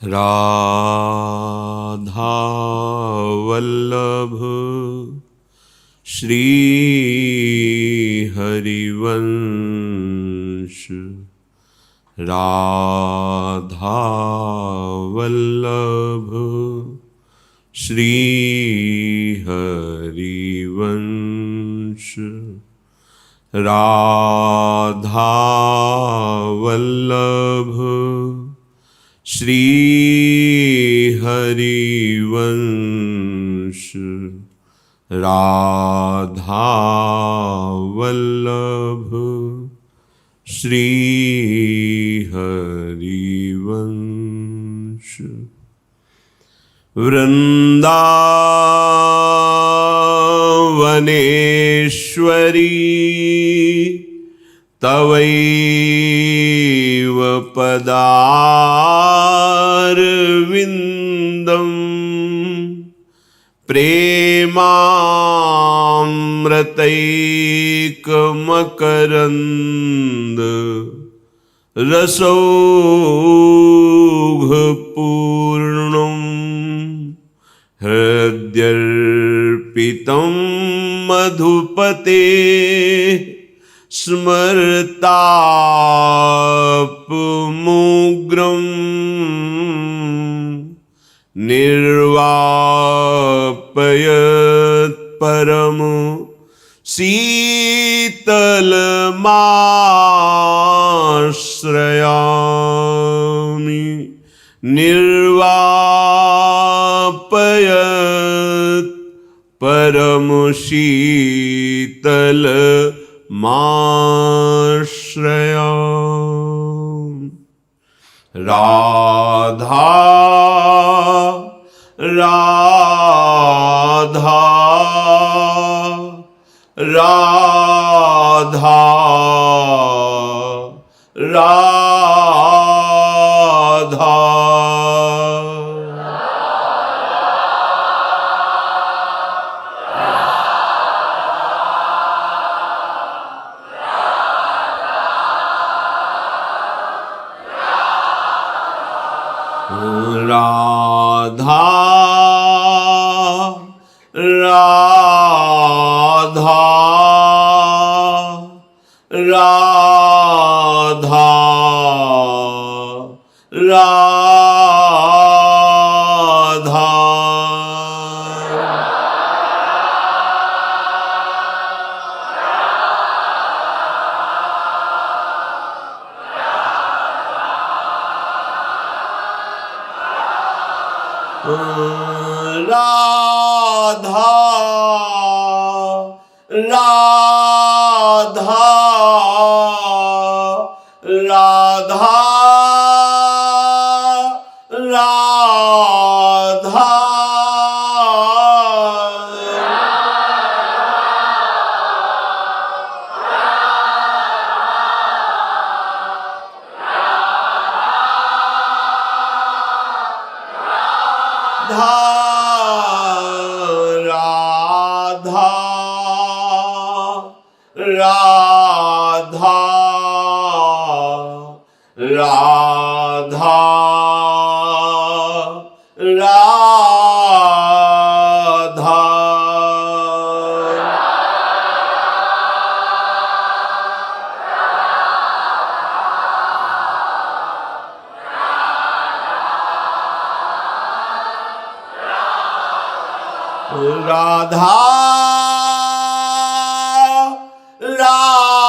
राधा वल्लभ श्री हरिवंश। राधा वल्लभ श्री हरिवंश। राधा वल्लभ श्री हरिवंश। राधा वल्लभ श्री हरिवंश। वृंदावनेश्वरी तवैव पदारविन्दम् प्रेमामृतैकमकरन्द रसौघपूर्णम् हृद्यर्पितं मधुपते स्मरतापमुग्रम् निर्वापयत् परम शीतलमाश्रयामि। निर्वापयत् परम शीतलमाश्रयामि। राधा राधा राधा राधा। राधा राधा राधा राधा। राधा राधा राधा राधा। राधा राधा राधा राधा। राधा राधा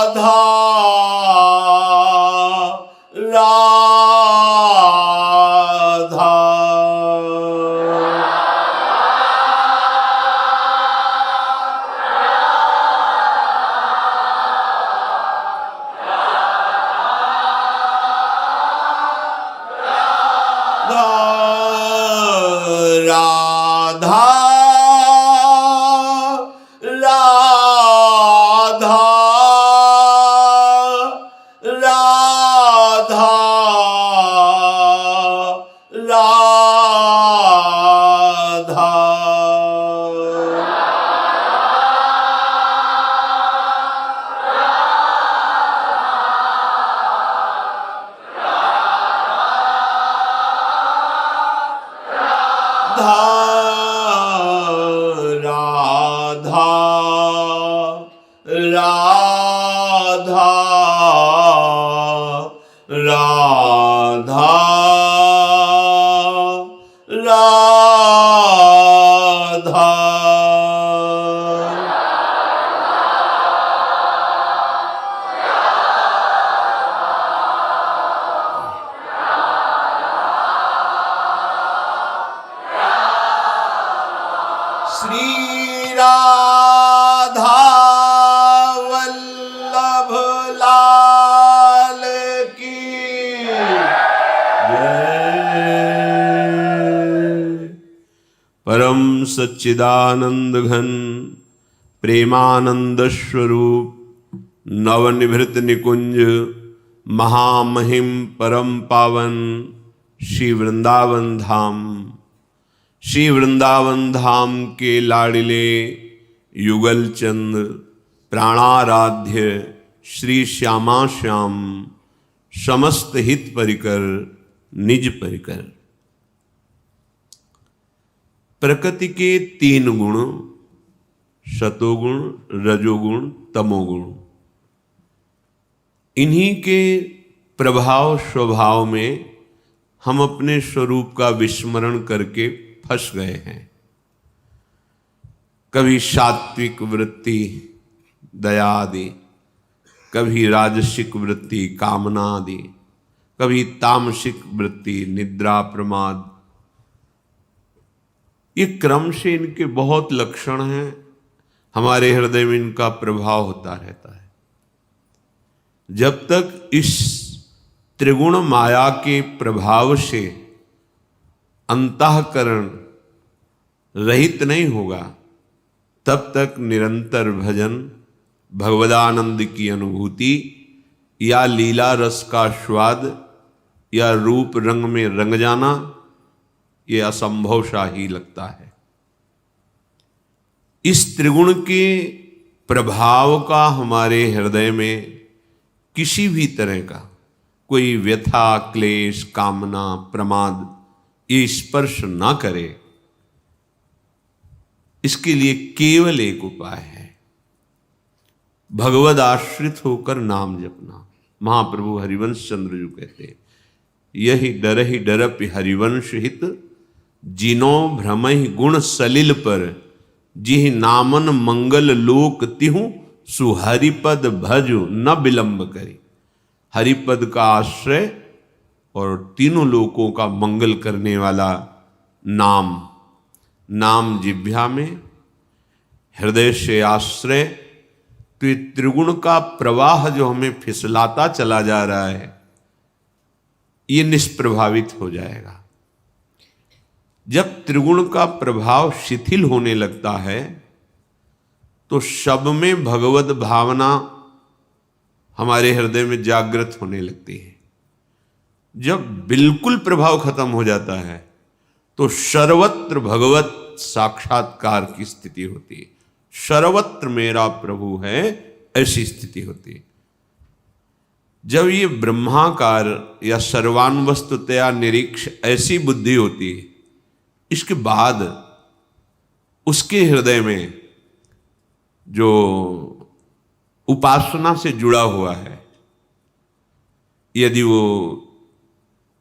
राधा राधा। राधा राधा राधा राधा। राधा राधा। श्री राधा वल्लभ लाल की जय। परम सच्चिदानंद घन प्रेमानंद स्वरूप नवनिभृत निकुंज महामहिम परम पावन श्री वृंदावन धाम, श्री वृंदावन धाम के लाडिले युगल चंद प्राणाराध्य श्री श्यामा श्याम समस्त हित परिकर निज परिकर। प्रकृति के 3 गुण सतोगुण रजोगुण तमोगुण, इन्हीं के प्रभाव स्वभाव में हम अपने स्वरूप का विस्मरण करके फंस गए हैं। कभी सात्विक वृत्ति दया आदि, कभी राजसिक वृत्ति कामना आदि, कभी तामसिक वृत्ति निद्रा प्रमाद। ये क्रम से इनके बहुत लक्षण हैं, हमारे हृदय में इनका प्रभाव होता रहता है। जब तक इस त्रिगुण माया के प्रभाव से अंतःकरण रहित नहीं होगा, तब तक निरंतर भजन, भगवदानंद की अनुभूति या लीला रस का स्वाद या रूप रंग में रंग जाना, ये असंभव सा ही लगता है। इस त्रिगुण के प्रभाव का हमारे हृदय में किसी भी तरह का कोई व्यथा क्लेश कामना प्रमाद ये स्पर्श ना करे, इसके लिए केवल एक उपाय है, भगवद आश्रित होकर नाम जपना। महाप्रभु हरिवंश चंद्र जी कहते हैं, यही डरपि हरिवंश हित, जिनो भ्रमहि गुण सलिल पर, जिह नामन मंगल लोक तिहु, सुहरिपद भजु न विलंब करी। हरिपद का आश्रय और तीनों लोकों का मंगल करने वाला नाम, नाम जिह्वा में, हृदय से आश्रय। तो ये त्रिगुण का प्रवाह जो हमें फिसलाता चला जा रहा है, ये निष्प्रभावित हो जाएगा। जब त्रिगुण का प्रभाव शिथिल होने लगता है तो सब में भगवत भावना हमारे हृदय में जागृत होने लगती है। जब बिल्कुल प्रभाव खत्म हो जाता है तो सर्वत्र भगवत साक्षात्कार की स्थिति होती है। सर्वत्र मेरा प्रभु है, ऐसी स्थिति होती है। जब ये ब्रह्माकार या सर्वान्वस्तुतया निरीक्ष ऐसी बुद्धि होती है, इसके बाद उसके हृदय में जो उपासना से जुड़ा हुआ है, यदि वो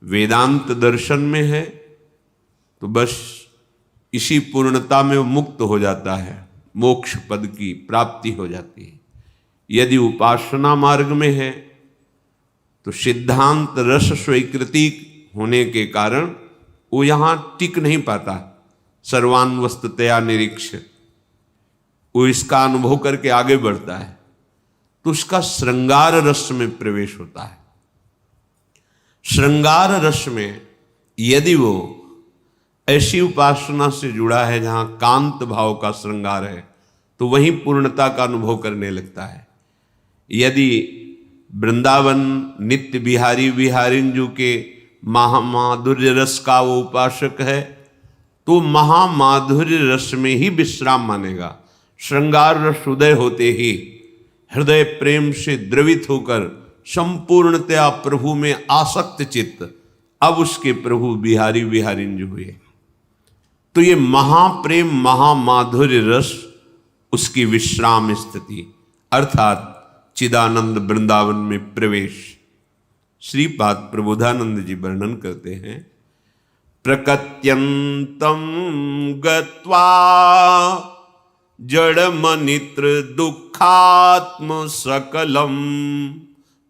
वेदांत दर्शन में है तो बस इसी पूर्णता में वो मुक्त हो जाता है, मोक्ष पद की प्राप्ति हो जाती है। यदि उपासना मार्ग में है तो सिद्धांत रस स्वीकृति होने के कारण वो यहाँ टिक नहीं पाता, सर्वान्वस्ततया निरीक्ष, वो इसका अनुभव करके आगे बढ़ता है तो उसका श्रृंगार रस में प्रवेश होता है। श्रृंगार रस में यदि वो ऐसी उपासना से जुड़ा है जहाँ कांत भाव का श्रृंगार है तो वहीं पूर्णता का अनुभव करने लगता है। यदि वृंदावन नित्य बिहारी बिहारिंजू के महामाधुर्य रस का वो उपासक है तो महामाधुर्य रस में ही विश्राम मानेगा। श्रृंगार रस उदय होते ही हृदय प्रेम से द्रवित होकर संपूर्णतया प्रभु में आसक्त चित्त, अब उसके प्रभु बिहारी बिहारिंज हुए। तो ये महाप्रेम महामाधुर्य रस उसकी विश्राम स्थिति, अर्थात चिदानंद वृंदावन में प्रवेश। श्रीपाद प्रबोधानंद जी वर्णन करते हैं, प्रकत्यंतम गत्वा जड़मनित्र दुखात्म सकलम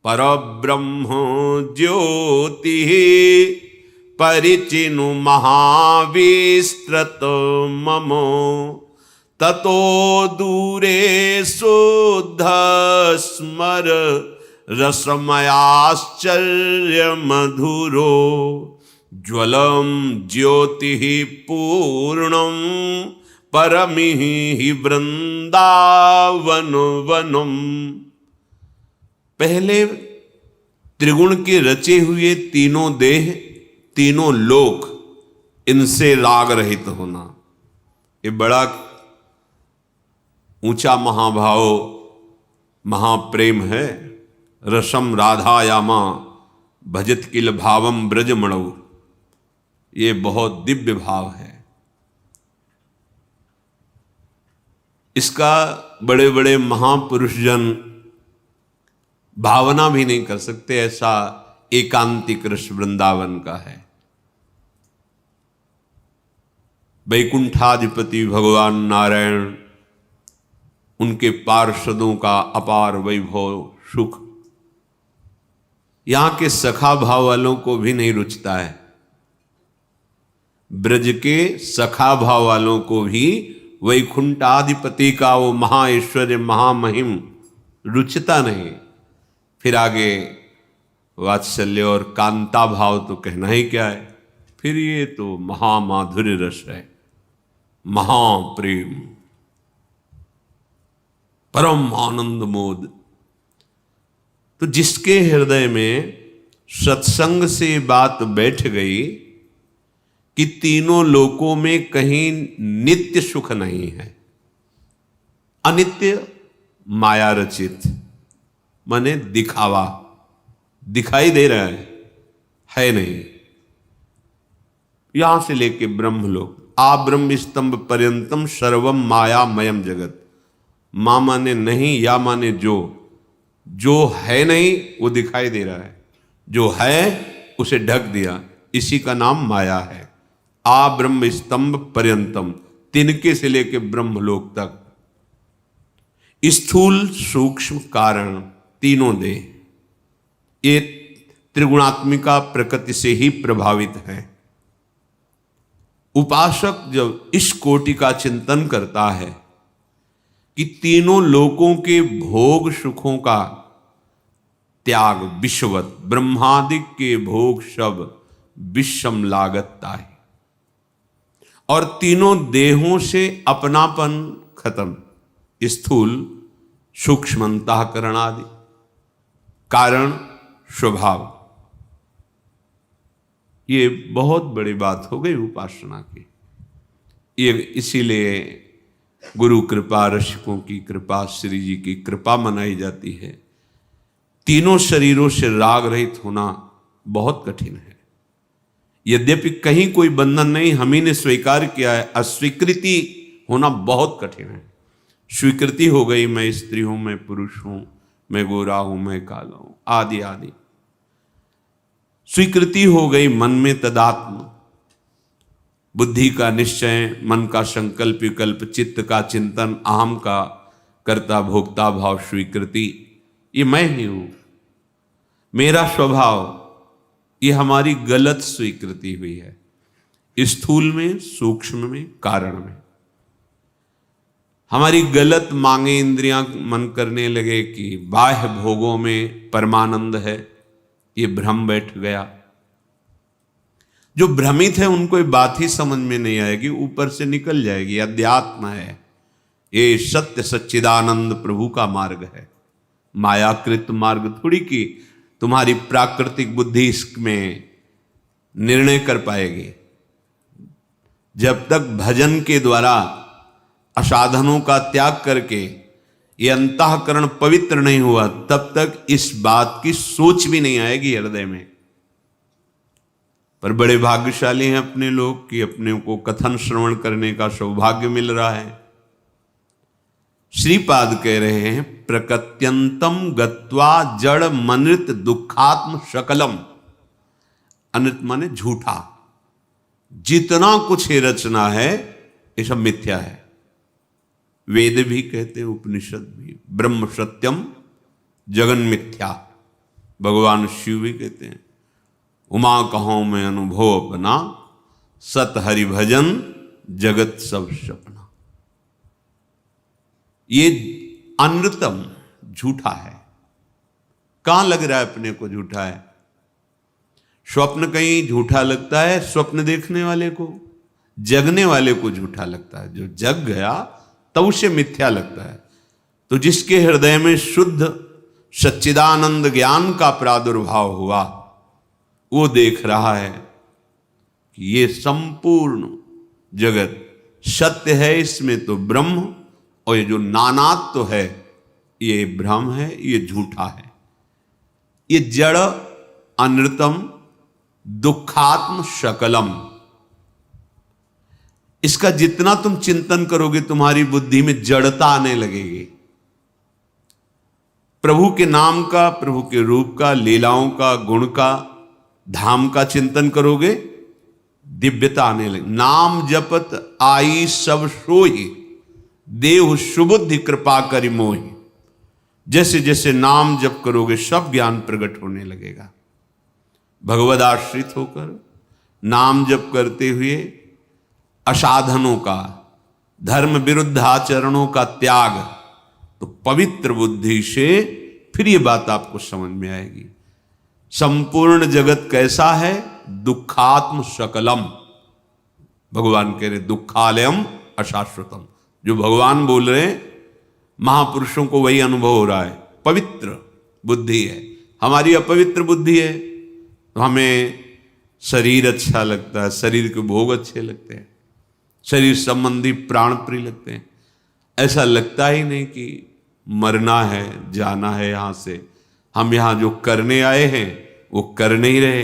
परब्रह्म ज्योति परिचिनु महाविस्तृत मम ततो दूरे शुद्ध स्मर रसमयाश्चर्य मधुरो ज्वलम ज्योति पूर्णम परमिहि वृंदावन वनम। पहले त्रिगुण के रचे हुए तीनों देह, तीनों लोक, इनसे राग रहित होना, ये बड़ा ऊंचा महाभाव महाप्रेम है। रसम राधायामा भजत किल भावम ब्रजमणौ, ये बहुत दिव्य भाव है। इसका बड़े बड़े महापुरुष जन भावना भी नहीं कर सकते, ऐसा एकांतिक रस वृंदावन का है। वैकुंठाधिपति भगवान नारायण, उनके पार्षदों का अपार वैभव सुख, यहां के सखा भाव वालों को भी नहीं रुचता है। ब्रज के सखा भाव वालों को भी वैकुंठाधिपति का वो महाऐश्वर्य महामहिम रुचता नहीं। फिर आगे वात्सल्य और कांता भाव तो कहना ही क्या है, फिर ये तो महामाधुर्य रस है, महाप्रेम, परम आनंद मोद। तो जिसके हृदय में सत्संग से बात बैठ गई कि तीनों लोकों में कहीं नित्य सुख नहीं है, अनित्य माया रचित, माने दिखावा, दिखाई दे रहा है नहीं। यहां से लेके ब्रह्मलोक, आ ब्रह्म स्तंभ पर्यंतम सर्वम मायामयम जगत। मां माने नहीं, या माने जो है नहीं वो दिखाई दे रहा है, जो है उसे ढक दिया, इसी का नाम माया है। आ ब्रह्म स्तंभ पर्यंतम, तिनके से लेके ब्रह्मलोक तक, स्थूल सूक्ष्म कारण तीनों देह, ये त्रिगुणात्मिका प्रकृति से ही प्रभावित है। उपासक जब इस कोटि का चिंतन करता है कि तीनों लोकों के भोग सुखों का त्याग विश्ववत, ब्रह्मादिक के भोग सब विषम लागता है, और तीनों देहों से अपनापन खत्म, स्थूल सूक्ष्म अंतःकरण आदि कारण स्वभाव, ये बहुत बड़ी बात हो गई उपासना की। ये इसीलिए गुरु कृपा, रसिकों की कृपा, श्री जी की कृपा मनाई जाती है। तीनों शरीरों से राग रहित होना बहुत कठिन है। यद्यपि कहीं कोई बंधन नहीं, हम ही ने स्वीकार किया है, अस्वीकृति होना बहुत कठिन है। स्वीकृति हो गई, मैं स्त्री हूं, मैं पुरुष हूं, मैं गोरा हूं, मैं काला हूं, आदि आदि। स्वीकृति हो गई मन में तदात्म, बुद्धि का निश्चय, मन का संकल्प विकल्प, चित्त का चिंतन, अहम का कर्ता भोक्ता भाव, स्वीकृति, ये मैं ही हूं, मेरा स्वभाव, ये हमारी गलत स्वीकृति हुई है। स्थूल में, सूक्ष्म में, कारण में हमारी गलत मांगे, इंद्रियां मन करने लगे कि बाह्य भोगों में परमानंद है, ये भ्रम बैठ गया। जो भ्रमित है उनको ये बात ही समझ में नहीं आएगी, ऊपर से निकल जाएगी। अध्यात्म है, ये सत्य सच्चिदानंद प्रभु का मार्ग है, मायाकृत मार्ग थोड़ी कि तुम्हारी प्राकृतिक बुद्धि इसमें निर्णय कर पाएगी। जब तक भजन के द्वारा असाधनों का त्याग करके ये अंतःकरण पवित्र नहीं हुआ, तब तक इस बात की सोच भी नहीं आएगी हृदय में। पर बड़े भाग्यशाली हैं अपने लोग कि अपने को कथन श्रवण करने का सौभाग्य मिल रहा है। श्रीपाद कह रहे हैं प्रकृत्यंतम गत्वा जड़ मनृत दुखात्म शकलम। अनृत माने झूठा, जितना कुछ ये रचना है ये सब मिथ्या है। वेद भी कहते हैं, उपनिषद भी, ब्रह्म सत्यम जगन मिथ्या। भगवान शिव भी कहते हैं उमा कहो मैं अनुभव अपना, सत हरि भजन जगत सब सपना। ये अनृतम झूठा है। कहां लग रहा है अपने को झूठा है? स्वप्न कहीं झूठा लगता है स्वप्न देखने वाले को, जगने वाले को झूठा लगता है। जो जग गया तब उसे मिथ्या लगता है। तो जिसके हृदय में शुद्ध सच्चिदानंद ज्ञान का प्रादुर्भाव हुआ, वो देख रहा है कि ये संपूर्ण जगत सत्य है, इसमें तो ब्रह्म, और ये जो नानात्व तो है ये भ्रम है, ये झूठा है। ये जड़ अनृतम दुखात्म शकलम। इसका जितना तुम चिंतन करोगे तुम्हारी बुद्धि में जड़ता आने लगेगी। प्रभु के नाम का, प्रभु के रूप का, लीलाओं का, गुण का, धाम का चिंतन करोगे, दिव्यता आने लगे। नाम जपत आई सब सोई, देव सुबुद्धि कृपा करि मोहि। जैसे जैसे नाम जप करोगे सब ज्ञान प्रकट होने लगेगा। भगवद आश्रित होकर नाम जप करते हुए असाधनों का, धर्म विरुद्ध आचरणों का त्याग, तो पवित्र बुद्धि से फिर ये बात आपको समझ में आएगी। संपूर्ण जगत कैसा है? दुखात्म सकलम। भगवान कह रहे दुखालयम अशाश्वतम। जो भगवान बोल रहे हैं, महापुरुषों को वही अनुभव हो रहा है। पवित्र बुद्धि है, हमारी अपवित्र बुद्धि है। तो हमें शरीर अच्छा लगता है, शरीर के भोग अच्छे लगते हैं, शरीर संबंधी प्राण प्रिय लगते हैं। ऐसा लगता ही नहीं कि मरना है, जाना है यहाँ से। हम यहाँ जो करने आए हैं वो कर नहीं रहे,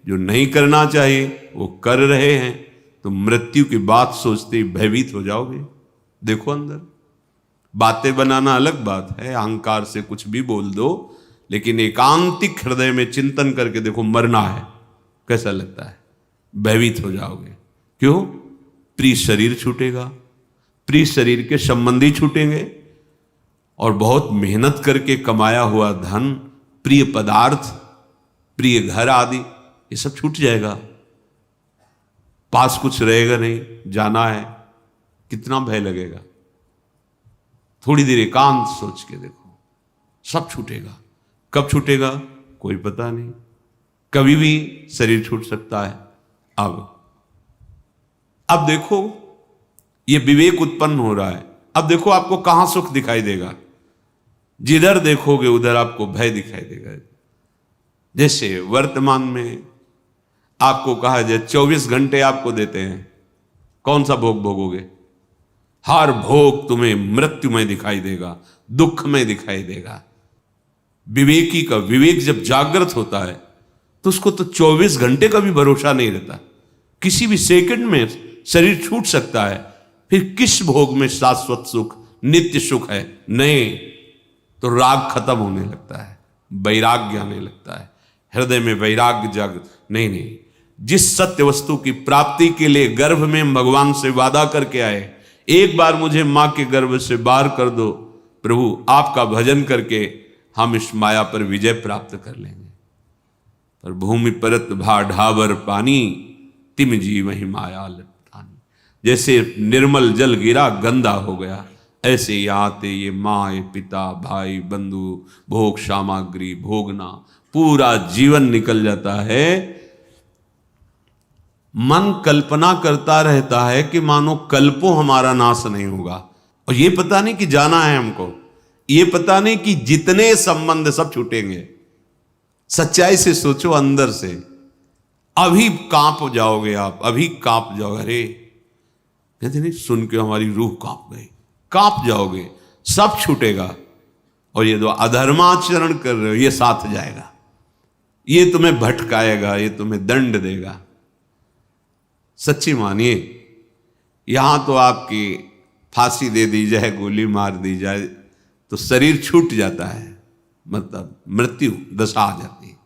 जो नहीं करना चाहिए वो कर रहे हैं। तो मृत्यु की बात सोचते ही भयभीत हो जाओगे। देखो अंदर बातें बनाना अलग बात है, अहंकार से कुछ भी बोल दो, लेकिन एकांतिक हृदय में चिंतन करके देखो मरना है, कैसा लगता है? भयभीत हो जाओगे। क्यों? प्रिय शरीर छूटेगा, प्रिय शरीर के संबंधी छूटेंगे, और बहुत मेहनत करके कमाया हुआ धन, प्रिय पदार्थ, प्रिय घर आदि, ये सब छूट जाएगा। पास कुछ रहेगा नहीं, जाना है, कितना भय लगेगा। थोड़ी देर एकांत सोच के देखो, सब छूटेगा। कब छूटेगा कोई पता नहीं, कभी भी शरीर छूट सकता है। अब देखो ये विवेक उत्पन्न हो रहा है। अब देखो आपको कहां सुख दिखाई देगा। जिधर देखोगे उधर आपको भय दिखाई देगा। जैसे वर्तमान में आपको कहा जाए 24 घंटे आपको देते हैं, कौन सा भोग भोगोगे? हर भोग तुम्हें मृत्यु में दिखाई देगा, दुख में दिखाई देगा। विवेकी का विवेक जब जागृत होता है तो उसको तो 24 घंटे का भी भरोसा नहीं रहता। किसी भी सेकंड में शरीर छूट सकता है। फिर किस भोग में शाश्वत सुख, नित्य सुख है? नहीं। तो राग खत्म होने लगता है, वैराग्य आने लगता है, हृदय में वैराग्य जाग। नहीं, जिस सत्य वस्तु की प्राप्ति के लिए गर्भ में हम भगवान से वादा करके आए, एक बार मुझे मां के गर्भ से बाहर कर दो प्रभु, आपका भजन करके हम इस माया पर विजय प्राप्त कर लेंगे। पर भूमि परत भा ढाबर पानी, तिम जी वही माया लटानी। जैसे निर्मल जल गिरा गंदा हो गया, ऐसे ही आते ये माँ, पिता, भाई, बंधु, भोग सामग्री भोगना, पूरा जीवन निकल जाता है। मन कल्पना करता रहता है कि मानो कल्पों हमारा नाश नहीं होगा। और ये पता नहीं कि जाना है हमको, ये पता नहीं कि जितने संबंध सब छूटेंगे। सच्चाई से सोचो, अंदर से अभी कांप जाओगे आप, अभी कांप जाओगे। अरे कहते नहीं, सुन के हमारी रूह कांप गई, कांप जाओगे, सब छूटेगा। और ये जो अधर्माचरण कर रहे हो ये साथ जाएगा, ये तुम्हें भटकाएगा, ये तुम्हें दंड देगा। सच्ची मानिए, यहां तो आपकी फांसी दे दी जाए, गोली मार दी जाए तो शरीर छूट जाता है, मतलब मृत्यु दशा आ जाती है।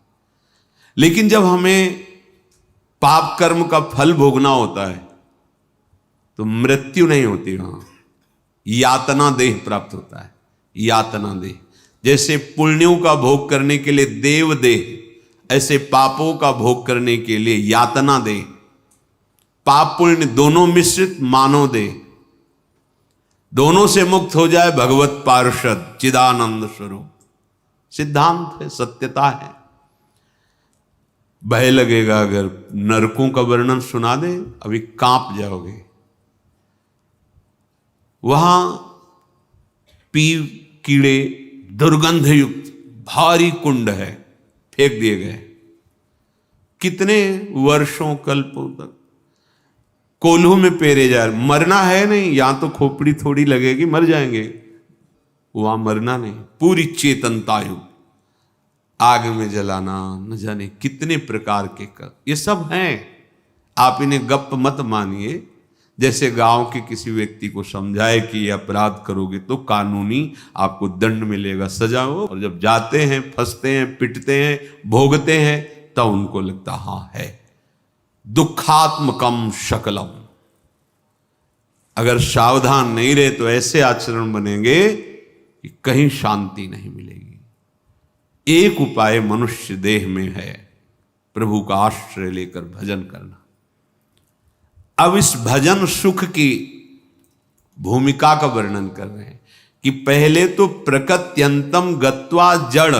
लेकिन जब हमें पाप कर्म का फल भोगना होता है तो मृत्यु नहीं होती, वहां यातना देह प्राप्त होता है। यातना देह, जैसे पुण्यों का भोग करने के लिए देव देह, ऐसे पापों का भोग करने के लिए यातना देह। पाप पुण्य दोनों मिश्रित मानव देह, दोनों से मुक्त हो जाए भगवत पार्षद चिदानंद स्वरूप। सिद्धांत है, सत्यता है। भय लगेगा अगर नरकों का वर्णन सुना दे, अभी कांप जाओगे। वहां पीव कीड़े दुर्गंध युक्त भारी कुंड है, फेंक दिए गए। कितने वर्षों कल्पों तक कोल्हू में पेरे जा रहे। मरना है नहीं, यहां तो खोपड़ी थोड़ी लगेगी, मर जाएंगे। वहां मरना नहीं, पूरी चेतनता युक्त आग में जलाना, न जाने कितने प्रकार के कर, ये सब हैं। आप इन्हें गप मत मानिए। जैसे गांव के किसी व्यक्ति को समझाए कि ये अपराध करोगे तो कानूनी आपको दंड मिलेगा, सजा हो, और जब जाते हैं, फंसते हैं, पिटते हैं, भोगते हैं, तब उनको लगता हाँ है। दुखात्मकम शकलम। अगर सावधान नहीं रहे तो ऐसे आचरण बनेंगे कि कहीं शांति नहीं मिलेगी। एक उपाय मनुष्य देह में है, प्रभु का आश्रय लेकर भजन करना। अब इस भजन सुख की भूमिका का वर्णन कर रहे हैं कि पहले तो प्रकृत्यंतम गत्वा जड़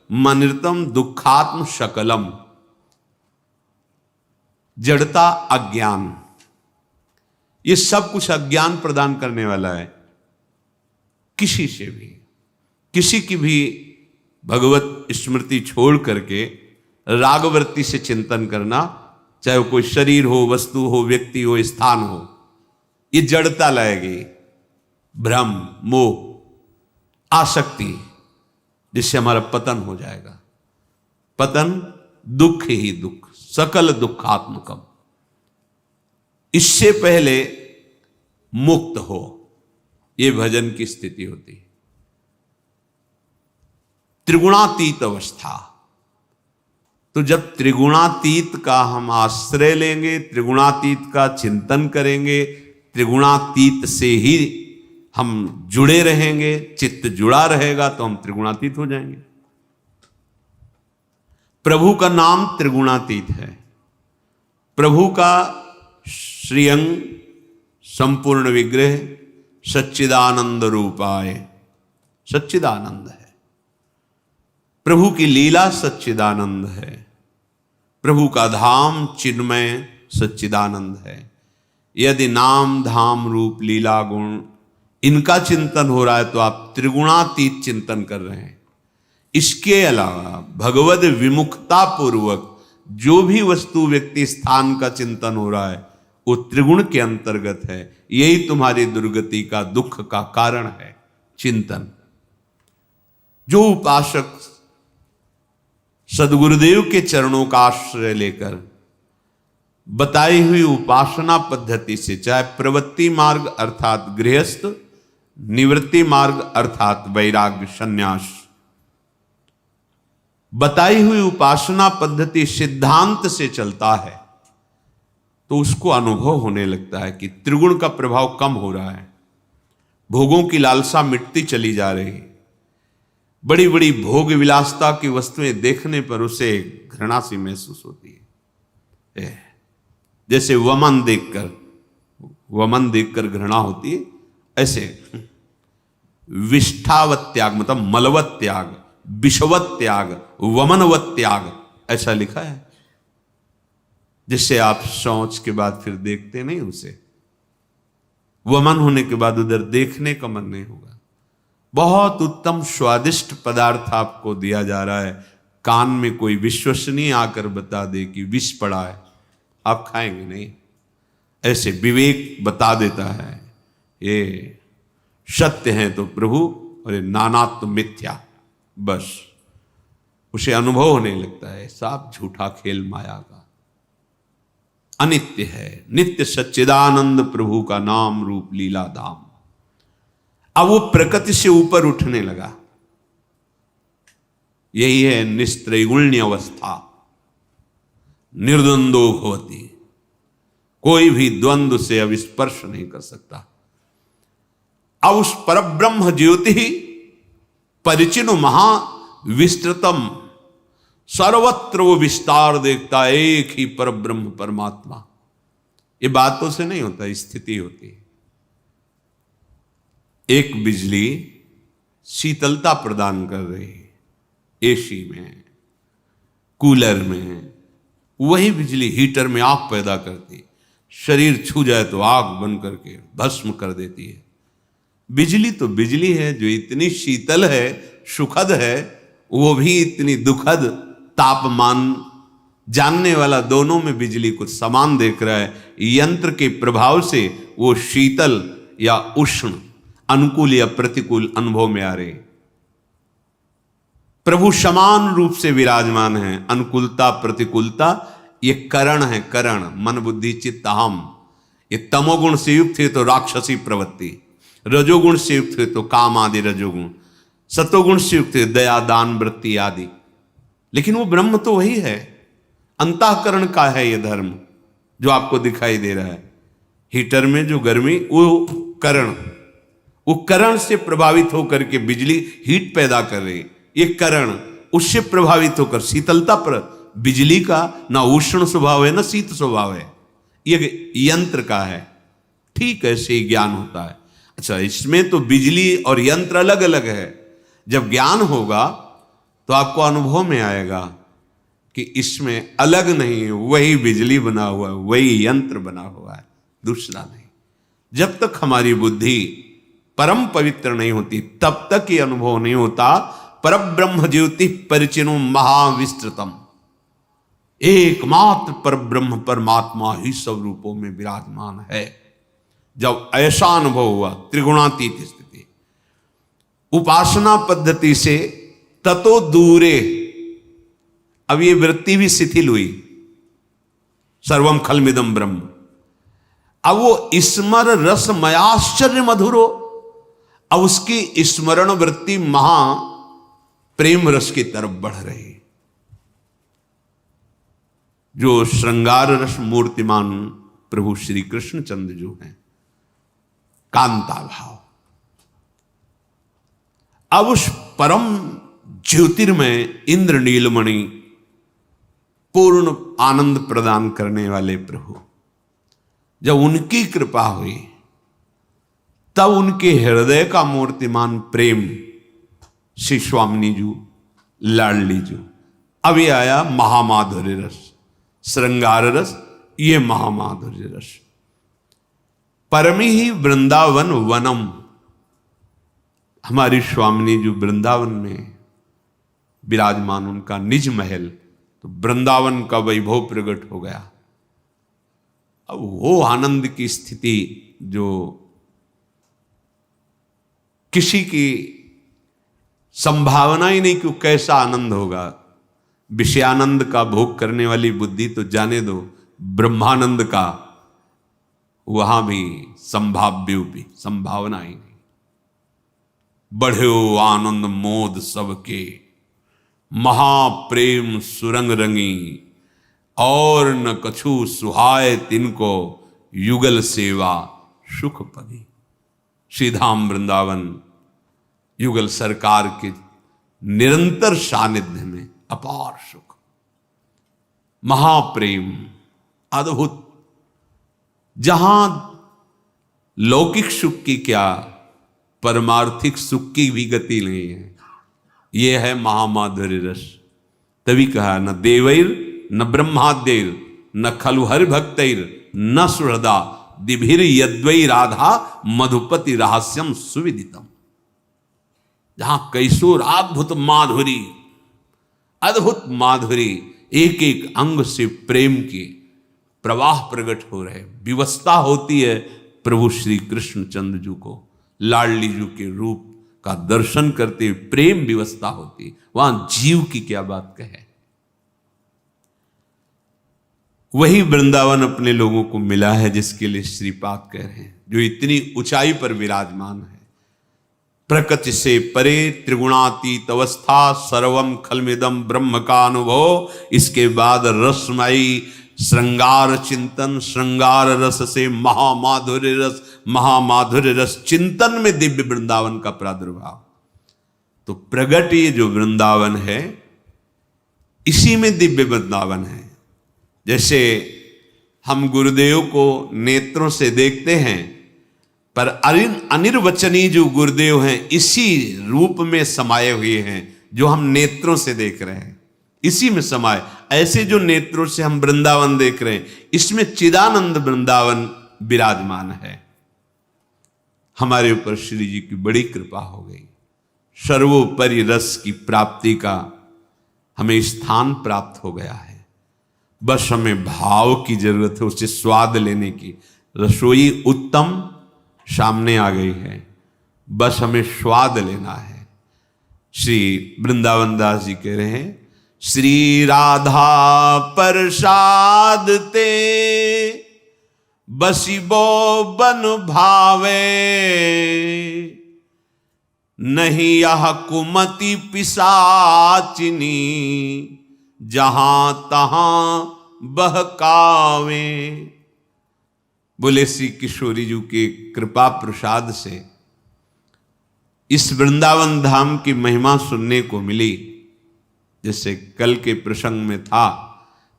मनिर्तम दुखात्म शकलम। जड़ता, अज्ञान, ये सब कुछ अज्ञान प्रदान करने वाला है। किसी से भी, किसी की भी भगवत स्मृति छोड़ करके रागवृत्ति से चिंतन करना, चाहे वो कोई शरीर हो, वस्तु हो, व्यक्ति हो, स्थान हो, ये जड़ता लाएगी। भ्रम, मोह, आसक्ति, जिससे हमारा पतन हो जाएगा। पतन दुख ही दुख, सकल दुखात्मकम। इससे पहले मुक्त हो, यह भजन की स्थिति होती है। त्रिगुणातीत अवस्था। तो जब त्रिगुणातीत का हम आश्रय लेंगे, त्रिगुणातीत का चिंतन करेंगे, त्रिगुणातीत से ही हम जुड़े रहेंगे, चित्त जुड़ा रहेगा, तो हम त्रिगुणातीत हो जाएंगे। प्रभु का नाम त्रिगुणातीत है। प्रभु का श्रीअंग संपूर्ण विग्रह सच्चिदानंद रूपाय, सच्चिदानंद है। प्रभु की लीला सच्चिदानंद है। प्रभु का धाम चिन्मय सच्चिदानंद है। यदि नाम धाम रूप लीला गुण इनका चिंतन हो रहा है तो आप त्रिगुणातीत चिंतन कर रहे हैं। इसके अलावा भगवद विमुखता पूर्वक जो भी वस्तु व्यक्ति स्थान का चिंतन हो रहा है वो त्रिगुण के अंतर्गत है। यही तुम्हारी दुर्गति का, दुख का कारण है, चिंतन। जो उपासक सदगुरुदेव के चरणों का आश्रय लेकर बताई हुई उपासना पद्धति से, चाहे प्रवृत्ति मार्ग अर्थात गृहस्थ, निवृत्ति मार्ग अर्थात वैराग्य संन्यास, बताई हुई उपासना पद्धति सिद्धांत से चलता है तो उसको अनुभव होने लगता है कि त्रिगुण का प्रभाव कम हो रहा है। भोगों की लालसा मिटती चली जा रही है। बड़ी बड़ी भोग विलासता की वस्तुएं देखने पर उसे घृणा सी महसूस होती है। जैसे वमन देखकर घृणा होती है, ऐसे विष्ठावत त्याग मतलब मलवत त्याग, विषवत त्याग, वमनवत त्याग, ऐसा लिखा है। जिससे आप शौच के बाद फिर देखते नहीं उसे, वमन होने के बाद उधर देखने का मन नहीं होगा। बहुत उत्तम स्वादिष्ट पदार्थ आपको दिया जा रहा है, कान में कोई विश्वसनीय आकर बता दे कि विष पड़ा है, आप खाएंगे नहीं। ऐसे विवेक बता देता है ये सत्य है तो प्रभु, और ये नानात्व मिथ्या, बस उसे अनुभव होने लगता है सब झूठा खेल माया का। अनित्य है, नित्य सच्चिदानंद प्रभु का नाम रूप लीला धाम। अब वो प्रकृति से ऊपर उठने लगा। यही है निस्त्रैगुण्य अवस्था। निर्द्वंदो होती, कोई भी द्वंद्व से अब स्पर्श नहीं कर सकता। अब उस परब्रह्म ज्योति परिचिन महाविस्तृतम, सर्वत्र वो विस्तार देखता, एक ही परब्रह्म परमात्मा। ये बातों से नहीं होता, स्थिति होती है। एक बिजली शीतलता प्रदान कर रही है, एसी में, कूलर में, वही बिजली हीटर में आग पैदा करती, शरीर छू जाए तो आग बन करके भस्म कर देती है। बिजली तो बिजली है, जो इतनी शीतल है, सुखद है, वो भी इतनी दुखद, तापमान जानने वाला दोनों में बिजली कुछ समान देख रहा है। यंत्र के प्रभाव से वो शीतल या उष्ण, अनुकूल या प्रतिकूल अनुभव में आ रहे। प्रभु समान रूप से विराजमान है। अनुकूलता प्रतिकूलता ये करण है, करण, मन बुद्धि चित्त अहम। ये तमोगुण से युक्त है तो राक्षसी प्रवृत्ति, रजोगुण से युक्त है तो काम आदि रजोगुण, सतोगुण से युक्त है दया दान वृत्ति आदि। लेकिन वो ब्रह्म तो वही है। अंतःकरण का है ये धर्म जो आपको दिखाई दे रहा है। हीटर में जो गर्मी, वो करण से प्रभावित होकर के बिजली हीट पैदा कर रही। ये करण उससे प्रभावित होकर शीतलता पर, बिजली का ना उष्ण स्वभाव है ना शीत स्वभाव है, ये यंत्र का है। ठीक ऐसे ही ज्ञान होता है। अच्छा, इसमें तो बिजली और यंत्र अलग अलग है। जब ज्ञान होगा तो आपको अनुभव में आएगा कि इसमें अलग नहीं है, वही बिजली बना हुआ है, वही यंत्र बना हुआ है, दूसरा नहीं। जब तक हमारी बुद्धि परम पवित्र नहीं होती तब तक ये अनुभव नहीं होता। परब्रह्म ज्योति परिचिनो महाविस्तृतम, एकमात्र परब्रह्म परमात्मा ही सब रूपों में विराजमान है। जब ऐसा अनुभव हुआ, त्रिगुणातीत स्थिति, उपासना पद्धति से ततो दूरे, अब ये वृत्ति भी शिथिल हुई, सर्वम खलमिदम ब्रह्म। अब वो स्मर रस मयाश्चर्य मधुरो, अब उसकी स्मरण वृत्ति महा प्रेम रस की तरफ बढ़ रही। जो श्रृंगार रस मूर्तिमान प्रभु श्री कृष्ण चंद्र जो हैं, कांता भाव। अब उस परम ज्योतिर्मय इंद्र नीलमणि पूर्ण आनंद प्रदान करने वाले प्रभु, जब उनकी कृपा हुई तब उनके हृदय का मूर्तिमान प्रेम श्री स्वामिनी जी, लाडली जी। अब ये आया महामाधुर्य रस, श्रृंगार रस, ये महामाधुर्य रस। परमी ही वृंदावन वनम, हमारी स्वामिनी जी वृंदावन में विराजमान, उनका निज महल, तो वृंदावन का वैभव प्रकट हो गया। अब वो आनंद की स्थिति जो किसी की संभावना ही नहीं कि कैसा आनंद होगा। विषयानंद का भोग करने वाली बुद्धि तो जाने दो, ब्रह्मानंद का वहां भी संभाव्य भी संभावना ही नहीं। बढ़ो आनंद मोद सबके, महाप्रेम सुरंग रंगी, और न कछु सुहाय तिनको, युगल सेवा सुख पदी। श्रीधाम वृंदावन युगल सरकार के निरंतर सानिध्य में अपार सुख, महाप्रेम, अद्भुत, जहां लौकिक सुख की क्या, परमार्थिक सुख की भी गति नहीं है। यह है महामाधुर्य रस। तभी कहा, न देवैर न ब्रह्माद्यैर न खलु हरि भक्तैर न सुहृदा दिभिर यद्वै राधा मधुपति रहस्यम सुविदितम। जहां कैशोर अद्भुत माधुरी, अद्भुत माधुरी, एक एक अंग से प्रेम के प्रवाह प्रकट हो रहे, विवस्था होती है प्रभु श्री कृष्ण चंद्र जी को, लाडली जी के रूप का दर्शन करते प्रेम विवस्था होती। वहां जीव की क्या बात कहे। वही वृंदावन अपने लोगों को मिला है जिसके लिए श्रीपाद कह रहे हैं, जो इतनी ऊंचाई पर विराजमान है। प्रकृति से परे त्रिगुणातीत अवस्था, सर्वम खलमिदम ब्रह्म का अनुभव। इसके बाद रसमयी श्रृंगार चिंतन, श्रृंगार रस से महामाधुर्य रस, महामाधुर्य रस चिंतन में दिव्य वृंदावन का प्रादुर्भाव। तो प्रगट ये जो वृंदावन है, इसी में दिव्य वृंदावन है। जैसे हम गुरुदेव को नेत्रों से देखते हैं, पर अनिर्वचनीय जो गुरुदेव हैं इसी रूप में समाये हुए हैं जो हम नेत्रों से देख रहे हैं, इसी में समाये। ऐसे जो नेत्रों से हम वृंदावन देख रहे हैं, इसमें चिदानंद वृंदावन विराजमान है। हमारे ऊपर श्री जी की बड़ी कृपा हो गई। सर्वोपरि रस की प्राप्ति का हमें स्थान प्राप्त हो गया है। बस हमें भाव की जरूरत है, उससे स्वाद लेने की। रसोई उत्तम सामने आ गई है, बस हमें स्वाद लेना है। श्री वृंदावन दास जी कह रहे हैं, श्री राधा प्रसाद ते बसिबो बन भावे, नहीं यह कुमति पिशाचिनी जहां तहां बहकावे। बोले श्री किशोरी जी के कृपा प्रसाद से इस वृंदावन धाम की महिमा सुनने को मिली। जैसे कल के प्रसंग में था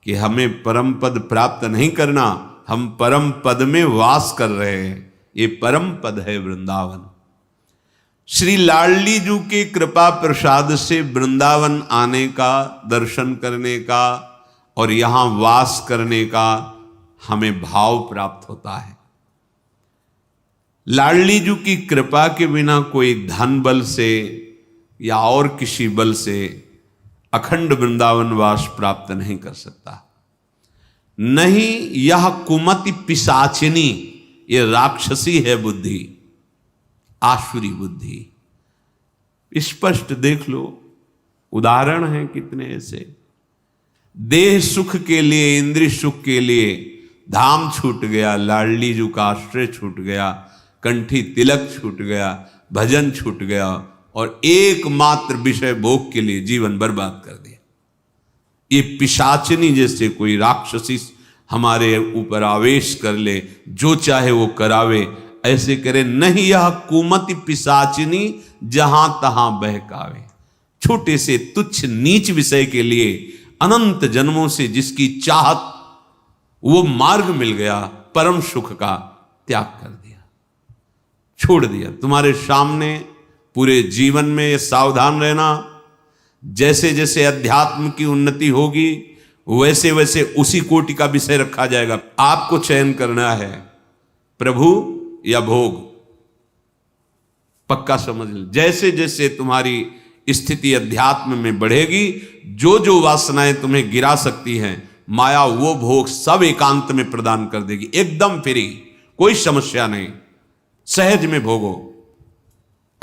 कि हमें परम पद प्राप्त नहीं करना, हम परम पद में वास कर रहे हैं। ये परम पद है वृंदावन। श्री लाडली जी के कृपा प्रसाद से वृंदावन आने का, दर्शन करने का और यहाँ वास करने का हमें भाव प्राप्त होता है। लाडली जी की कृपा के बिना कोई धन बल से या और किसी बल से अखंड वृंदावन वास प्राप्त नहीं कर सकता। नहीं यह कुमति पिशाचिनी, ये राक्षसी है बुद्धि, आसुरी बुद्धि। स्पष्ट देख लो, उदाहरण है कितने ऐसे। देह सुख के लिए, इंद्रिय सुख के लिए धाम छूट गया, लाडली जी का आश्रय छूट गया, कंठी तिलक छूट गया, भजन छूट गया और एकमात्र विषय भोग के लिए जीवन बर्बाद कर दिया। ये पिशाचिनी जैसे कोई राक्षसी हमारे ऊपर आवेश कर ले, जो चाहे वो करावे, ऐसे करे। नहीं यह कुमति पिशाचिनी जहां तहां बहकावे। छोटे से तुच्छ नीच विषय के लिए अनंत जन्मों से जिसकी चाहत, वो मार्ग मिल गया, परम सुख का त्याग कर दिया, छोड़ दिया। तुम्हारे सामने पूरे जीवन में ये सावधान रहना, जैसे जैसे अध्यात्म की उन्नति होगी वैसे वैसे उसी कोटि का विषय रखा जाएगा। आपको चयन करना है, प्रभु या भोग। पक्का समझ लो। जैसे जैसे तुम्हारी स्थिति अध्यात्म में बढ़ेगी, जो जो वासनाएं तुम्हें गिरा सकती हैं, माया वो भोग सब एकांत में प्रदान कर देगी, एकदम फ्री, कोई समस्या नहीं, सहज में भोगो।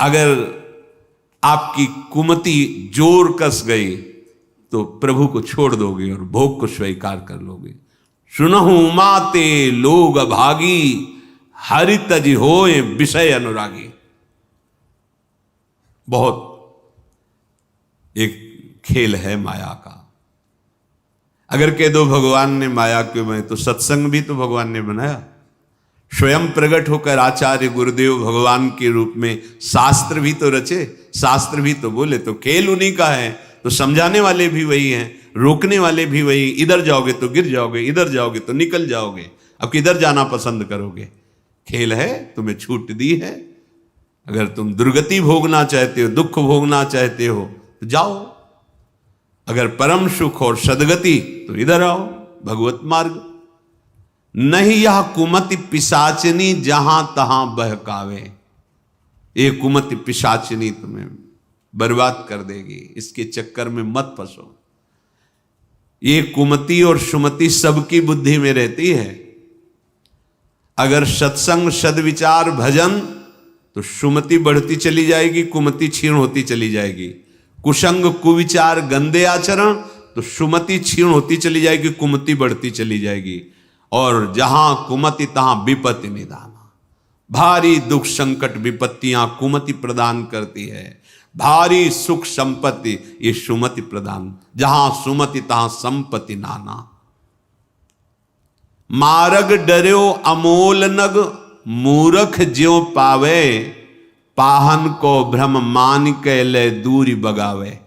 अगर आपकी कुमति जोर कस गई तो प्रभु को छोड़ दोगे और भोग को स्वीकार कर लोगे। सुनहु माते लोग भागी, हरि तज होए विषय अनुरागी। बहुत एक खेल है माया का। अगर कह दो भगवान ने माया क्यों बनाई, तो सत्संग भी तो भगवान ने बनाया। स्वयं प्रकट होकर आचार्य गुरुदेव भगवान के रूप में शास्त्र भी तो रचे, शास्त्र भी तो बोले। तो खेल उन्हीं का है, तो समझाने वाले भी वही हैं, रोकने वाले भी वही। इधर जाओगे तो गिर जाओगे, इधर जाओगे तो निकल जाओगे। अब किधर जाना पसंद करोगे? खेल है, तुम्हें छूट दी है। अगर तुम दुर्गति भोगना चाहते हो, दुख भोगना चाहते हो तो जाओ। अगर परम सुख और सदगति तो इधर आओ, भगवत मार्ग। नहीं यह कुमति पिशाचिनी जहां तहां बहकावे। ये कुमति पिशाचिनी तुम्हें बर्बाद कर देगी, इसके चक्कर में मत फंसो। ये कुमति और सुमति सबकी बुद्धि में रहती है। अगर सत्संग, सद्विचार, भजन, तो सुमति बढ़ती चली जाएगी, कुमति क्षीण होती चली जाएगी। कुसंग, कुविचार, गंदे आचरण, तो सुमति क्षीण होती चली जाएगी, कुमति बढ़ती चली जाएगी। और जहां कुमति तहां विपत्ति निदाना। भारी दुख संकट विपत्तियां कुमति प्रदान करती है, भारी सुख संपत्ति ये सुमति प्रदान। जहां सुमति तहां संपत्ति नाना। मार्ग डर्यो अमोल नग, मूरख ज्यों पावे, पाहन को भ्रम मान के ले दूरी बगावे।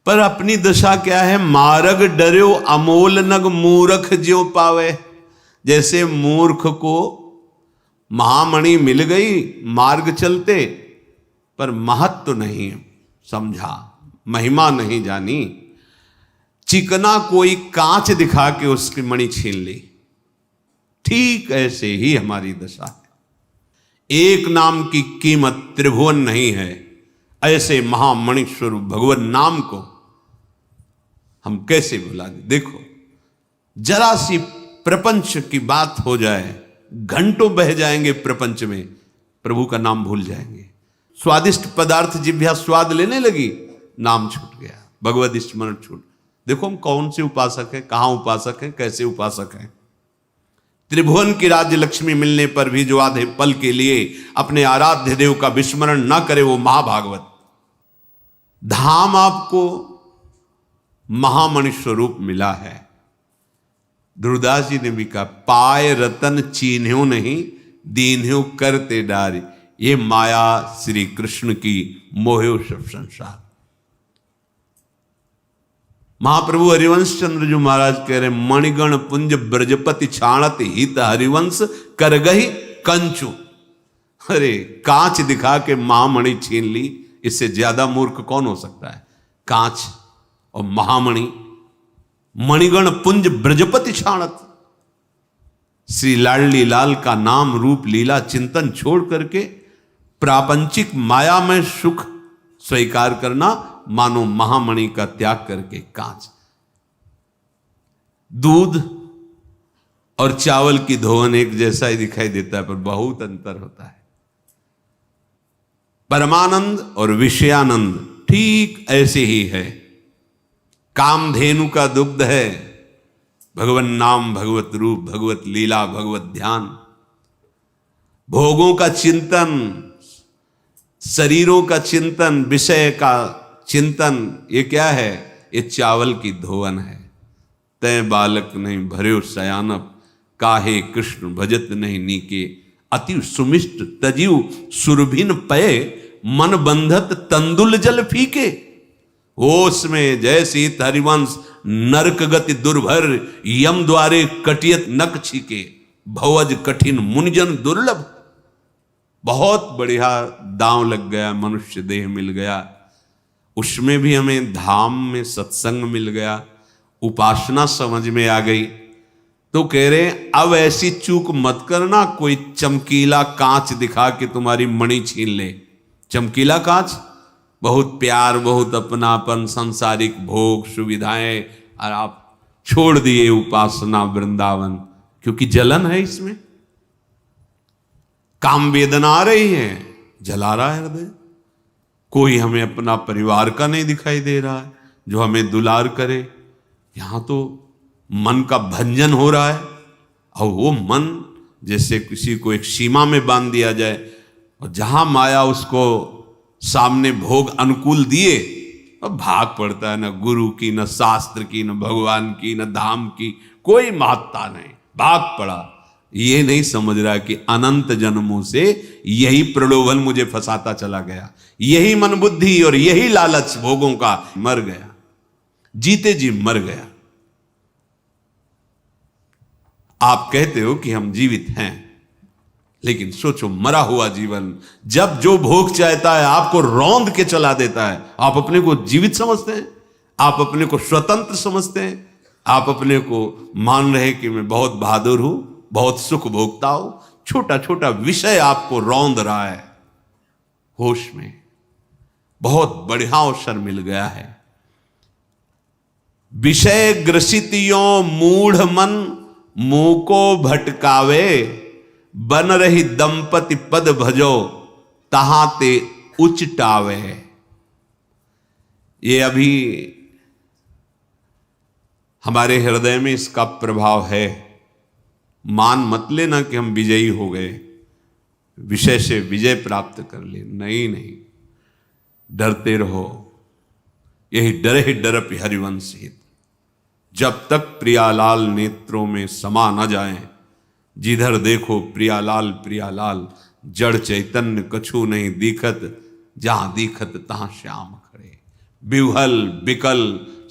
पर अपनी दशा क्या है? मार्ग डर्यो अमोल नग, मूरख ज्यों पावे। जैसे मूर्ख को महामणि मिल गई मार्ग चलते, पर महत्व नहीं समझा, महिमा नहीं जानी, चिकना कोई कांच दिखा के उसकी मणि छीन ली। ठीक ऐसे ही हमारी दशा है। एक नाम की कीमत त्रिभुवन नहीं है, ऐसे महामणि स्वरूप भगवान नाम को हम कैसे भुला दें? देखो, जरा सी प्रपंच की बात हो जाए, घंटों बह जाएंगे प्रपंच में, प्रभु का नाम भूल जाएंगे। स्वादिष्ट पदार्थ जिह्वा स्वाद लेने लगी, नाम छूट गया, भगवत स्मरण छूट। देखो हम कौन से उपासक हैं, कहां उपासक हैं, कैसे उपासक हैं। त्रिभुवन की राज्य लक्ष्मी मिलने पर भी जो आधे पल के लिए अपने आराध्य देव का विस्मरण ना करे, वो महाभागवत। धाम आपको महामणि स्वरूप मिला है। ध्रुवदास जी ने भी कहा, पाए रतन चीन्ह्यो नहीं, दीन्ह्यो करते डारी। ये माया श्री कृष्ण की, मोह्यो सब संसार। महाप्रभु हरिवंश चंद्र जो महाराज कह रहे, मणिगण पुंज ब्रजपति छाणत हित हरिवंश कर गही कंचु। अरे कांच दिखा के महामणि छीन ली, इससे ज्यादा मूर्ख कौन हो सकता है? कांच और महामणि। मणिगण पुंज ब्रजपति छाणत, श्री लाडली लाल का नाम रूप लीला चिंतन छोड़ करके प्रापंचिक माया में सुख स्वीकार करना, मानो महामणि का त्याग करके कांच। दूध और चावल की धोवन एक जैसा ही दिखाई देता है, पर बहुत अंतर होता है। परमानंद और विषयानंद ठीक ऐसे ही है। कामधेनु का दुग्ध है भगवन नाम, भगवत रूप, भगवत लीला, भगवत ध्यान। भोगों का चिंतन, शरीरों का चिंतन, विषय का चिंतन, ये क्या है? ये चावल की धोवन है। तय बालक नहीं भर्यो सयानप, काहे कृष्ण भजत नहीं नीके। अति सुमिष्ट तजीव सुरभिन पय, मन बंधत तंदुल जल फीके। ओस में जैसे हरिवंश, नरक गति दुर्भर, यम द्वारे कटियत नक छीके। भवज कठिन मुनिजन दुर्लभ। बहुत बढ़िया दांव लग गया, मनुष्य देह मिल गया, उसमें भी हमें धाम में सत्संग मिल गया, उपासना समझ में आ गई। तो कह रहे अब ऐसी चूक मत करना, कोई चमकीला कांच दिखा के तुम्हारी मणि छीन ले। चमकीला कांच, बहुत प्यार, बहुत अपनापन, सांसारिक भोग सुविधाएं, और आप छोड़ दिए उपासना वृंदावन, क्योंकि जलन है इसमें। काम वेदना आ रही है, जला रहा है हृदय। कोई हमें अपना परिवार का नहीं दिखाई दे रहा है जो हमें दुलार करे। यहां तो मन का भंजन हो रहा है, और वो मन जैसे किसी को एक सीमा में बांध दिया जाए, और जहां माया उसको सामने भोग अनुकूल दिए, अब भाग पड़ता है। न गुरु की, न शास्त्र की, न भगवान की, न धाम की कोई महत्ता नहीं, भाग पड़ा। ये नहीं समझ रहा कि अनंत जन्मों से यही प्रलोभन मुझे फंसाता चला गया, यही मन बुद्धि और यही लालच भोगों का मर गया, जीते जी मर गया। आप कहते हो कि हम जीवित हैं, लेकिन सोचो मरा हुआ जीवन, जब जो भोग चाहता है आपको रौंद के चला देता है। आप अपने को जीवित समझते हैं, आप अपने को स्वतंत्र समझते हैं, आप अपने को मान रहे कि मैं बहुत बहादुर हूं, बहुत सुख भोगता हूं। छोटा छोटा विषय आपको रौंद रहा है। होश में बहुत बढ़िया अवसर मिल गया है। विषय ग्रसितियों मूढ़ मन, मुंह को भटकावे, बन रही दंपति पद भजो, तहां ते उचटावे। ये अभी हमारे हृदय में इसका प्रभाव है। मान मत लेना कि हम विजयी हो गए, विषय से विजय प्राप्त कर ले, नहीं नहीं, डरते रहो। यही डर ही डरप हरिवंश हित। जब तक प्रियालाल नेत्रों में समा न जाए, जिधर देखो प्रियालाल प्रियालाल, जड़ चैतन्य कछु नहीं दिखत, जहां दिखत तहां श्याम खड़े। बिवहल बिकल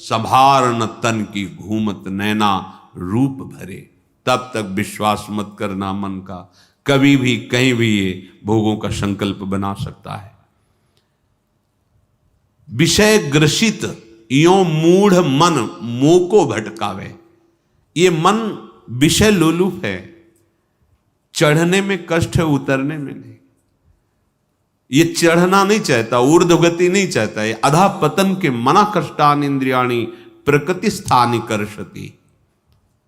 संभार न तन की, घूमत नैना रूप भरे। तब तक विश्वास मत करना मन का, कभी भी कहीं भी ये भोगों का संकल्प बना सकता है। विषय ग्रसित यो मूढ़ मन मोह को भटकावे। ये मन विषय लोलुप है, चढ़ने में कष्ट है, उतरने में नहीं। ये चढ़ना नहीं चाहता, ऊर्ध्वगति नहीं चाहता, है अधा पतन के मना कष्टान इंद्रियाणी प्रकृति स्थानी कर्षति।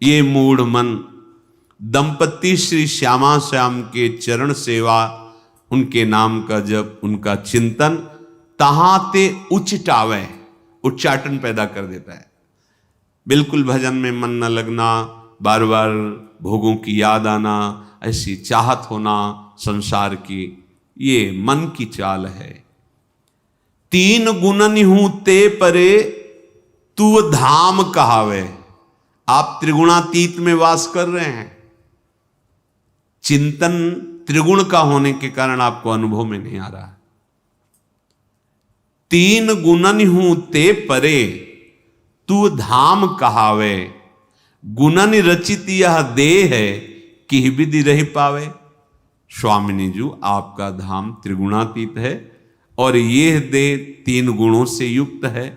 ये मूढ़ मन दंपति श्री श्यामा श्याम के चरण सेवा, उनके नाम का जप, उनका चिंतन तहां ते उच्चावे, उच्चाटन पैदा कर देता है। बिल्कुल भजन में मन न लगना, बार बार भोगों की याद आना, ऐसी चाहत होना संसार की, ये मन की चाल है। तीन गुणन हूं ते परे, तू धाम कहावे। आप त्रिगुणातीत में वास कर रहे हैं, चिंतन त्रिगुण का होने के कारण आपको अनुभव में नहीं आ रहा। तीन गुणन हूं ते परे, तू धाम कहावे। गुणन रचित यह देह है, कि विधि रह पावे। स्वामिनी जी, आपका धाम त्रिगुणातीत है और यह देह तीन गुणों से युक्त है।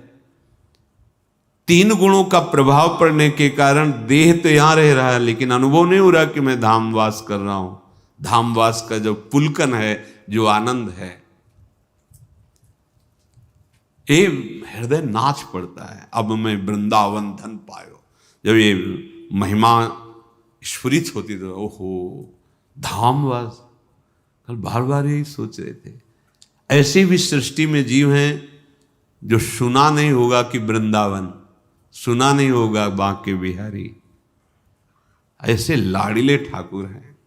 तीन गुणों का प्रभाव पड़ने के कारण देह तो यहां रह रहा है, लेकिन अनुभव नहीं हो रहा कि मैं धामवास कर रहा हूं। धामवास का जो पुलकन है, जो आनंद है, ये हृदय नाच पड़ता है। अब मैं वृंदावन धन पायो, जब ये महिमा स्फुरित होती तो ओहो धामवास। कल बार बार यही सोच रहे थे, ऐसी भी सृष्टि में जीव हैं जो सुना नहीं होगा कि वृंदावन, सुना नहीं होगा बांके बिहारी। ऐसे लाड़िले ठाकुर हैं,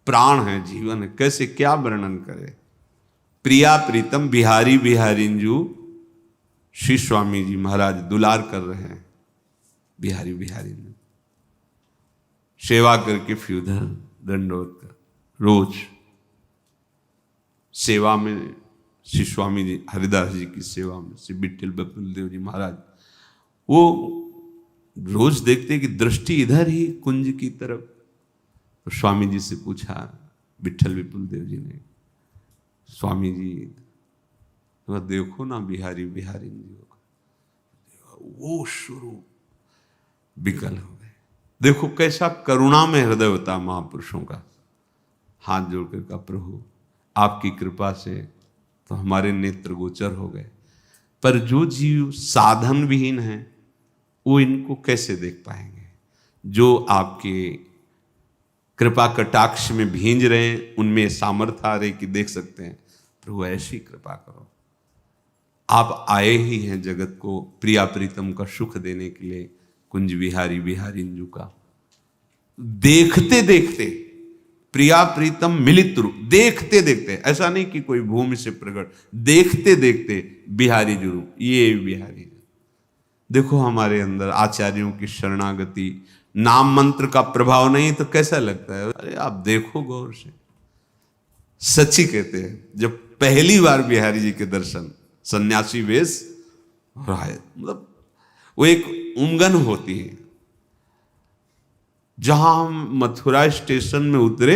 प्राण है, जीवन है, कैसे क्या वर्णन करे। प्रिया प्रीतम बिहारी बिहारिंजू, श्री स्वामी जी महाराज दुलार कर रहे हैं बिहारी बिहारी ने। सेवा करके फिर उधर दंडोत कर, रोज सेवा में श्री स्वामी जी हरिदास जी की सेवा में श्री विट्ठल विपुल देव जी महाराज, वो रोज देखते कि दृष्टि इधर ही कुंज की तरफ। तो स्वामी जी से पूछा विट्ठल विपुल देव जी ने, स्वामी जी तो देखो ना बिहारी बिहारी जी, वो शुरू विकल हो गए। देखो कैसा करुणा में हृदय होता महापुरुषों का। हाथ जोड़कर का प्रभु आपकी कृपा से तो हमारे नेत्र गोचर हो गए, पर जो जीव साधन विहीन है वो इनको कैसे देख पाएंगे। जो आपके कृपा कटाक्ष में भींज रहे हैं, उनमें सामर्थ्य आ रही कि देख सकते हैं। प्रभु ऐसी कृपा करो। आप आए ही हैं जगत को प्रिया प्रीतम का सुख देने के लिए, कुंज बिहारी बिहारिंजू का। देखते देखते प्रिया प्रीतम मिलित रूप, देखते देखते, ऐसा नहीं कि कोई भूमि से प्रकट, देखते देखते बिहारी जी रूप, ये बिहारी जी। देखो हमारे अंदर आचार्यों की शरणागति, नाम मंत्र का प्रभाव नहीं तो कैसा लगता है। अरे आप देखो गौर से, सच्ची कहते हैं, जब पहली बार बिहारी जी के दर्शन, सन्यासी वेश और आए, मतलब वो एक उमंगन होती है। जहां हम मथुरा स्टेशन में उतरे,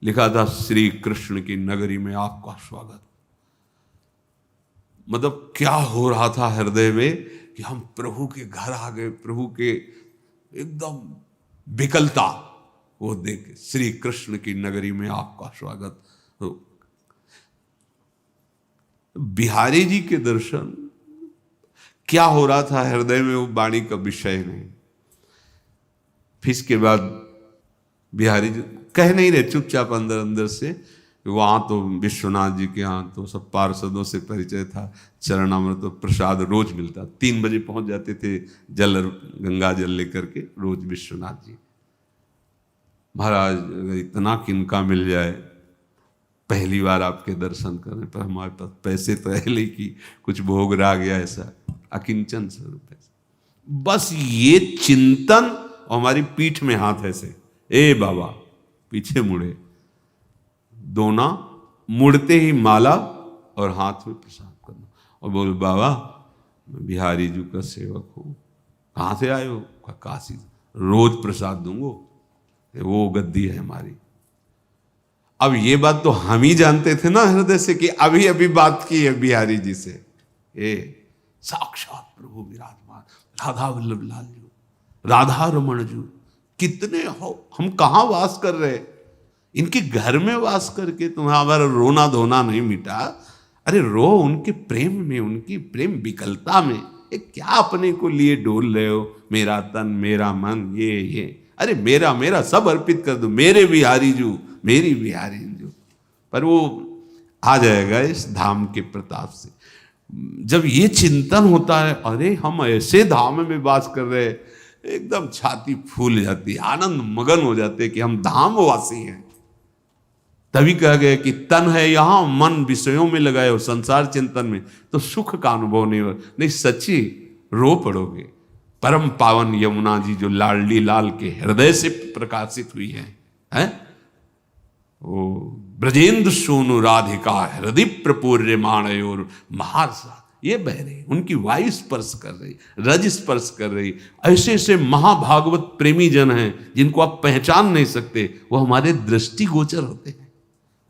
लिखा था श्री कृष्ण की नगरी में आपका स्वागत। मतलब क्या हो रहा था हृदय में कि हम प्रभु के घर आ गए। प्रभु के एकदम विकलता वो देख, श्री कृष्ण की नगरी में आपका स्वागत। तो बिहारी जी के दर्शन, क्या हो रहा था हृदय में वो वाणी का विषय नहीं। फिर इसके बाद बिहारी जी कह नहीं रहे, चुपचाप अंदर अंदर से, वहां तो विश्वनाथ जी के यहाँ तो सब पार्षदों से परिचय था, चरणामृत तो प्रसाद रोज मिलता। 3 बजे पहुंच जाते थे जल, गंगा जल लेकर के रोज विश्वनाथ जी। महाराज अगर इतना किनका मिल जाए, पहली बार आपके दर्शन करने पर हमारे पास पैसे तो है लेकिन कुछ भोग रह गया, ऐसा अकिंचन स्वरूप है। बस ये चिंतन और हमारी पीठ में हाथ ऐसे, ए बाबा, पीछे मुड़े, दोना मुड़ते ही माला और हाथ में प्रसाद करना और बोल, बाबा मैं बिहारी जी का सेवक हूँ। कहाँ से आए हो? काशी। रोज प्रसाद दूंगो, वो गद्दी है हमारी। अब ये बात तो हम ही जानते थे ना हृदय से कि अभी अभी बात की है बिहारी जी से। साक्षात प्रभु विराजमान राधा वल्लभ लाल जी, राधा रमण जी, कितने हो, हम कहाँ वास कर रहे, इनके घर में वास करके तुम्हारा रोना धोना नहीं मिटा। अरे रो उनके प्रेम में, उनकी प्रेम विकलता में। ये क्या अपने को लिए डोल रहे हो, मेरा तन मेरा मन ये अरे मेरा मेरा सब अर्पित कर दो, मेरे बिहारी जू, मेरी बिहारी जू। पर वो आ जाएगा इस धाम के प्रताप से। जब ये चिंतन होता है, अरे हम ऐसे धाम में वास कर रहे हैं, एकदम छाती फूल जाती है, आनंद मगन हो जाते हैं कि हम धाम वासी हैं। तभी कहा गया कि तन है यहां, मन विषयों में लगाए हो, संसार चिंतन में, तो सुख का अनुभव नहीं हो। नहीं, सच्ची रो पड़ोगे। परम पावन यमुना जी जो लाडली लाल के हृदय से प्रकाशित हुई है? वो ब्रजेंद्र सोनु राधिका हृदय प्रपूर्य माणयोर महारसा, ये बह रही, उनकी वायु स्पर्श कर रही, रज स्पर्श कर रही। ऐसे ऐसे महाभागवत प्रेमी जन हैं जिनको आप पहचान नहीं सकते, वो हमारे दृष्टि गोचर होते हैं,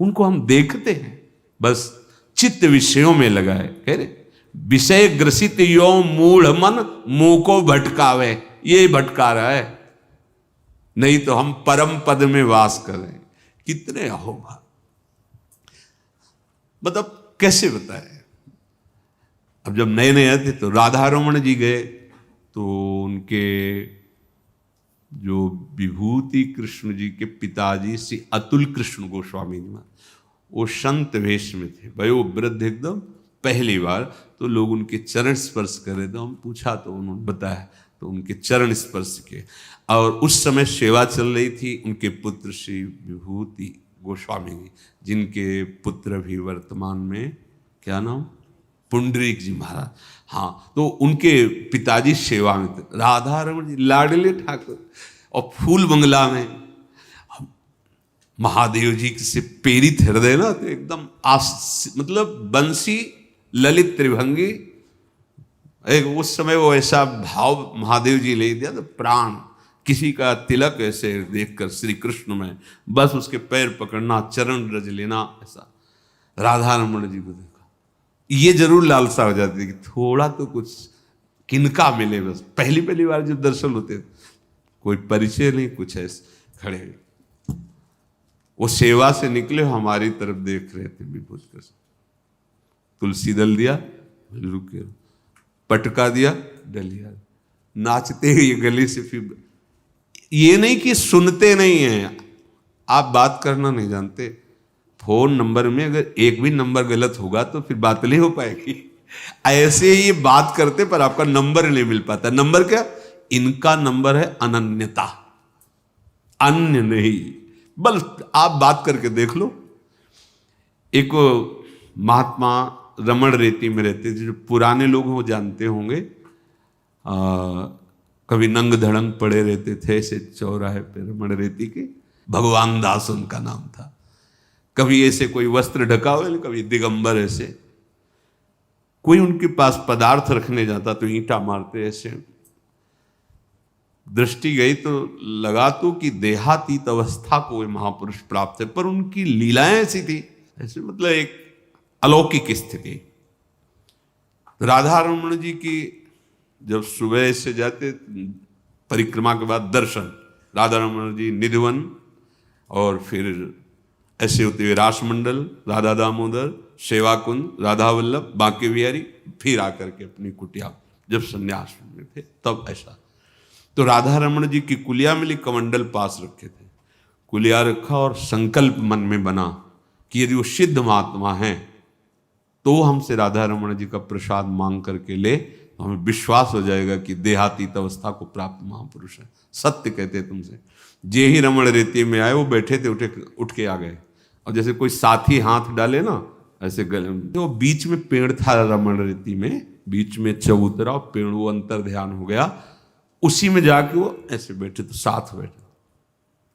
उनको हम देखते हैं, बस चित्त विषयों में लगाए। कह रहे विषय ग्रसित यो मूढ़ मन मुंह को भटकावे, ये भटका रहा है, नहीं तो हम परम पद में वास करें। कितने अहोभाग, मतलब कैसे बताए। अब जब नए नए थे तो राधा रमण जी गए, तो उनके जो विभूति कृष्ण जी के पिताजी श्री अतुल कृष्ण गोस्वामी जी, वो संत वेश में थे, भाई वो वृद्ध एकदम, पहली बार तो लोग उनके चरण स्पर्श कर रहे थे। हम पूछा तो उन्होंने बताया, तो उनके चरण स्पर्श किए। और उस समय सेवा चल रही थी उनके पुत्र श्री विभूति गोस्वामी जी, जिनके पुत्र भी वर्तमान में, क्या नाम, पुंडरीक जी महाराज। हाँ, तो उनके पिताजी सेवा में थे, राधा रमण जी लाडले ठाकुर, और फूल बंगला में महादेव जी से प्रेरित हृदय ना, तो एकदम मतलब बंसी ललित त्रिभंगी। एक उस समय वो ऐसा भाव महादेव जी ले दिया, तो प्राण किसी का तिलक ऐसे देखकर श्री कृष्ण में बस उसके पैर पकड़ना, चरण रज लेना, ऐसा राधा रमण जी को देखा, ये जरूर लालसा हो जाती है कि थोड़ा तो कुछ किनका मिले। बस पहली पहली बार जब दर्शन होते, कोई परिचय नहीं, कुछ ऐसे खड़े, वो सेवा से निकले हमारी तरफ देख रहे थे, विभूत कृष्ण, तुलसी दल दिया, रुके, पटका दिया, डलिया, नाचते ही गले से। फिर ये नहीं कि सुनते नहीं हैं, आप बात करना नहीं जानते। फोन नंबर में अगर एक भी नंबर गलत होगा तो फिर बात नहीं हो पाएगी। ऐसे ही बात करते पर आपका नंबर नहीं मिल पाता। नंबर क्या? इनका नंबर है अनन्यता, अन्य नहीं। बल आप बात करके देख लो। एक महात्मा रमण रेती में रहते थे, जो पुराने लोग वो जानते होंगे, कभी नंग धड़ंग पड़े रहते थे ऐसे चौराहे पे रमण रेती के, भगवान दास उनका नाम था। कभी ऐसे कोई वस्त्र ढका हुआ, कभी दिगंबर ऐसे। कोई उनके पास पदार्थ रखने जाता तो ईंटा मारते ऐसे। दृष्टि गई तो लगा तो कि देहातीत अवस्था को वे महापुरुष प्राप्त है, पर उनकी लीलाएं ऐसी थी, ऐसे मतलब एक अलौकिक स्थिति। राधा रमण जी की जब सुबह से जाते परिक्रमा के बाद दर्शन, राधा रमण जी निधिवन, और फिर ऐसे होते हुए रासमंडल, राधा दामोदर, सेवा कुंज, राधा वल्लभ, बांके बिहारी, फिर आकर के अपनी कुटिया, जब संन्यास में थे तब ऐसा। तो राधा रमण जी की कुलिया मिली, कमंडल पास रखे थे, कुलिया रखा और संकल्प मन में बना कि यदि वो सिद्ध महात्मा हैं तो हमसे राधा रमण जी का प्रसाद मांग करके ले, हमें विश्वास हो जाएगा कि देहातीत अवस्था को प्राप्त महापुरुष है। सत्य कहते तुमसे। जे ही रमण रेती में आए, वो बैठे थे, उठ के आ गए। और जैसे कोई साथी हाथ डाले ना ऐसे गले में, तो बीच में पेड़ था रमण रेती में, बीच में चबूतरा पेड़, वो अंतर ध्यान हो गया, उसी में जाके वो ऐसे बैठे, तो साथ बैठे।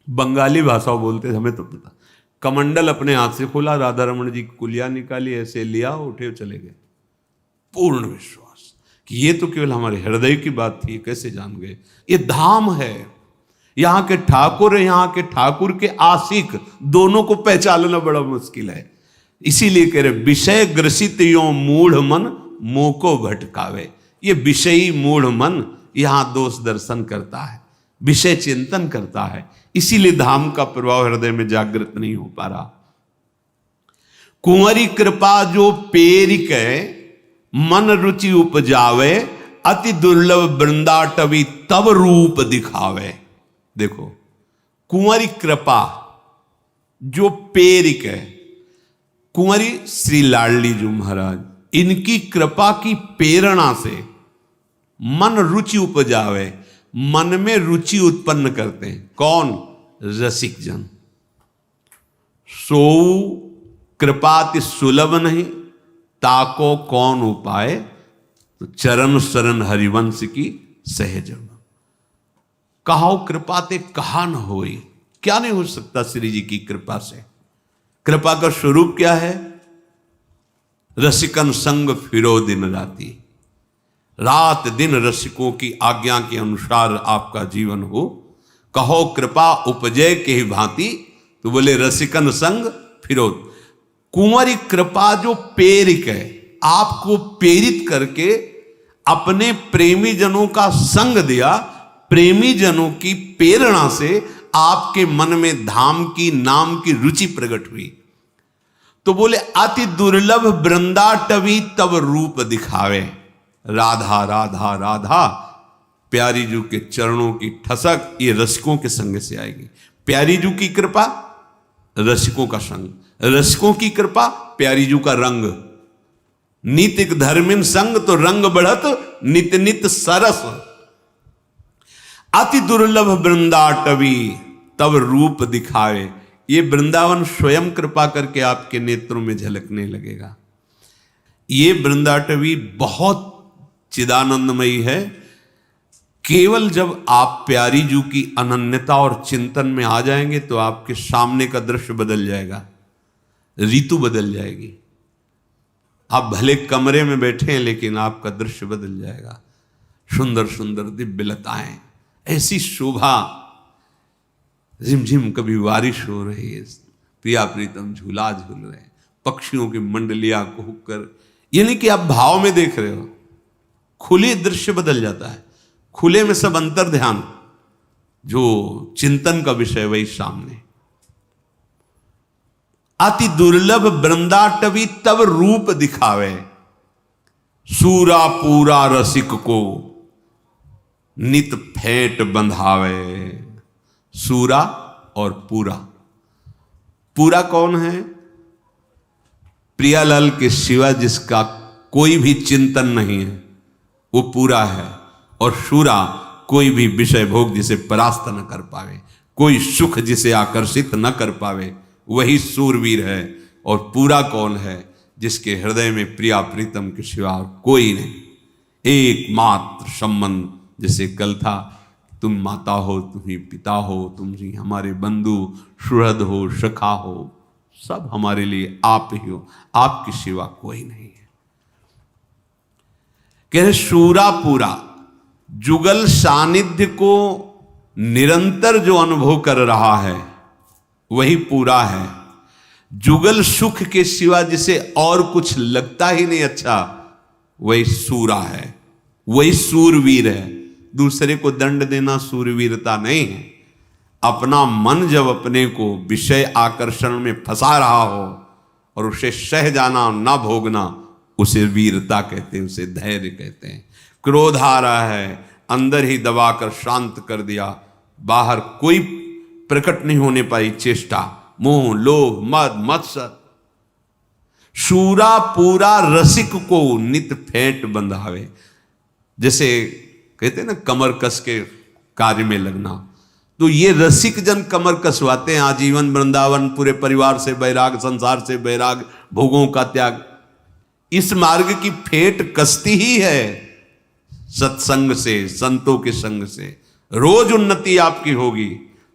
बंगाली भाषा बोलते, हमें तो पता। कमंडल अपने हाथ से खोला, राधा रमन जी की कुलिया निकाली, ऐसे लिया, उठे चले गए। पूर्ण विश्वास कि ये तो केवल हमारे हृदय की बात थी, कैसे जान गए। ये धाम है, यहाँ के ठाकुर, यहाँ के ठाकुर के आशिक, दोनों को पहचानना बड़ा मुश्किल है। इसीलिए कह रहे विषय ग्रसित यो मूढ़ मन मोको भटकावे। ये विषयी मूढ़ मन यहाँ दोष दर्शन करता है, विषय चिंतन करता है, इसीलिए धाम का प्रभाव हृदय में जागृत नहीं हो पा रहा। कुंवरी कृपा जो पेरिक मन रुचि उपजावे, अति दुर्लभ वृंदाटवी तब रूप दिखावे। देखो, कुंवरी कृपा जो पेरिक है, कुंवरी श्री लाडली जी महाराज, इनकी कृपा की प्रेरणा से मन रुचि उपजावे, मन में रुचि उत्पन्न करते हैं। कौन? रसिक जन। सो कृपाति सुलभ नहीं, ताको कौन उपाय, तो चरण शरण हरिवंश की सहज। कहो कृपाते कहा न होई, क्या नहीं हो सकता श्री जी की कृपा से। कृपा का स्वरूप क्या है? रसिकन संग फिरो दिन राती, रात दिन रसिकों की आज्ञा के अनुसार आपका जीवन हो। कहो कृपा उपजय के ही भांति, तो बोले रसिकन संग फिरो। कुंवरी कृपा जो प्रेरिक है, आपको प्रेरित करके अपने प्रेमी जनों का संग दिया, प्रेमी जनों की प्रेरणा से आपके मन में धाम की, नाम की रुचि प्रकट हुई। तो बोले अति दुर्लभ वृंदाटवी तब रूप दिखावे। राधा राधा राधा, प्यारी जू के चरणों की ठसक ये रसिकों के संग से आएगी। प्यारी जू की कृपा, रसिकों का संग, रसिकों की कृपा, प्यारी जू का रंग। नीतिक धर्मिन संग तो रंग बढ़त, नित नित सरस। अति दुर्लभ वृंदाटवी तब रूप दिखावे। ये वृंदावन स्वयं कृपा करके आपके नेत्रों में झलकने लगेगा। ये वृंदाटवी बहुत चिदानंदमयी है। केवल जब आप प्यारी जू की अनन्यता और चिंतन में आ जाएंगे तो आपके सामने का दृश्य बदल जाएगा, ऋतु बदल जाएगी। आप भले कमरे में बैठे हैं लेकिन आपका दृश्य बदल जाएगा। सुंदर सुंदर दिव्य लताएं, ऐसी शोभा, झिमझिम कभी बारिश हो रही है, प्रिया प्रीतम झूला झूल रहे हैं, पक्षियों की मंडलियां कुहुक कर, यानी कि आप भाव में देख रहे हो। खुले दृश्य बदल जाता है, खुले में सब अंतर ध्यान, जो चिंतन का विषय वही सामने। अति दुर्लभ वृंदाटवी तब रूप दिखावे, सूरा पूरा रसिक को नित फेंट बंधावे। सूरा और पूरा, पूरा कौन है? प्रियालाल के सिवा जिसका कोई भी चिंतन नहीं है वो पूरा है। और शूरा कोई भी विषय भोग जिसे परास्त न कर पावे, कोई सुख जिसे आकर्षित न कर पावे, वही सूरवीर है। और पूरा कौन है? जिसके हृदय में प्रिया प्रीतम के सिवा कोई नहीं, एकमात्र संबंध। जैसे कल था, तुम माता हो, तुम ही पिता हो, तुम ही हमारे बंधु सुहृद हो, सखा हो, सब हमारे लिए आप ही हो, आपकी सिवा कोई नहीं है। कह रहे शूरा पूरा, जुगल सानिध्य को निरंतर जो अनुभव कर रहा है वही पूरा है। जुगल सुख के सिवा जिसे और कुछ लगता ही नहीं अच्छा, वही सूरा है, वही सूरवीर है। दूसरे को दंड देना सूरवीरता नहीं है। अपना मन जब अपने को विषय आकर्षण में फंसा रहा हो और उसे सह जाना, ना भोगना, उसे वीरता कहते हैं, उसे धैर्य कहते हैं। क्रोध आ रहा है, अंदर ही दबाकर शांत कर दिया, बाहर कोई प्रकट नहीं होने पाई चेष्टा, मोह लोभ मद मत्सर। शूरा पूरा रसिक को नित फेंट बंधावे। जैसे कहते हैं ना कमर कस के कार्य में लगना, तो ये रसिक जन कमर कसवाते हैं आजीवन वृंदावन, पूरे परिवार से बैराग, संसार से बैराग, भोगों का त्याग। इस मार्ग की फेंट कसती ही है सत्संग से, संतों के संग से। रोज उन्नति आपकी होगी।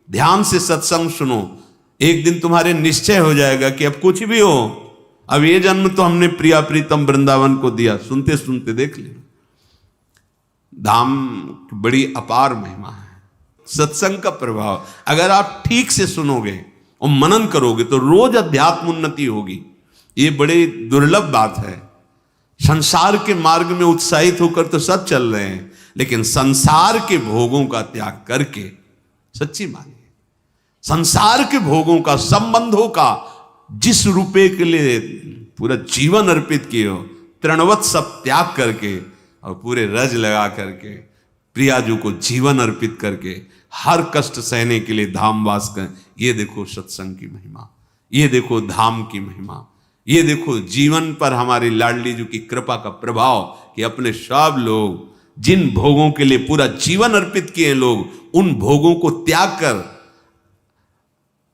ध्यान से सत्संग सुनो, एक दिन तुम्हारे निश्चय हो जाएगा कि अब कुछ भी हो, अब ये जन्म तो हमने प्रिया प्रीतम वृंदावन को दिया। सुनते सुनते देख लेना, धाम की बड़ी अपार महिमा है। सत्संग का प्रभाव अगर आप ठीक से सुनोगे और मनन करोगे तो रोज अध्यात्म उन्नति होगी। ये बड़ी दुर्लभ बात है। संसार के मार्ग में उत्साहित होकर तो सब चल रहे हैं, लेकिन संसार के भोगों का त्याग करके, सच्ची मानिए, संसार के भोगों का, संबंधों का, जिस रुपए के लिए पूरा जीवन अर्पित किए हो, तृणवत सब त्याग करके और पूरे रज लगा करके प्रियाजू को जीवन अर्पित करके हर कष्ट सहने के लिए धाम वास कर। ये देखो सत्संग की महिमा, ये देखो धाम की महिमा, ये देखो जीवन पर हमारी लाडली जी की कृपा का प्रभाव कि अपने सब लोग जिन भोगों के लिए पूरा जीवन अर्पित किए हैं लोग, उन भोगों को त्याग कर,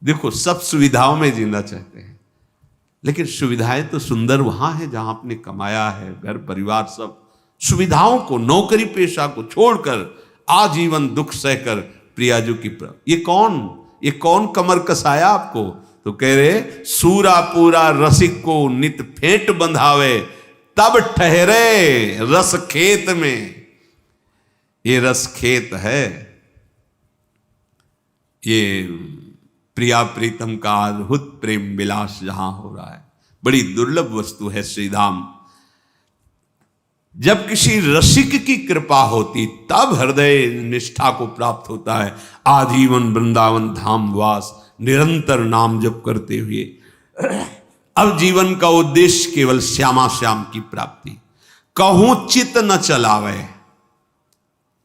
देखो सब सुविधाओं में जीना चाहते हैं, लेकिन सुविधाएं तो सुंदर वहां है जहां आपने कमाया है, घर परिवार सब। सुविधाओं को, नौकरी पेशा को छोड़कर आजीवन दुख सहकर प्रियाजू की ये कौन कमर कसाया आपको? तो कह रहे सूरा पूरा रसिक को नित फेंट बंधावे, तब ठहरे रस खेत में। ये रस खेत है, ये प्रिया प्रीतम का अद्भुत प्रेम विलास जहां हो रहा है। बड़ी दुर्लभ वस्तु है श्रीधाम। जब किसी रसिक की कृपा होती तब हृदय निष्ठा को प्राप्त होता है। आजीवन वृंदावन धाम वास, निरंतर नाम जप करते हुए। अब जीवन का उद्देश्य केवल श्यामा श्याम की प्राप्ति। कहूं चित्त न चलावे,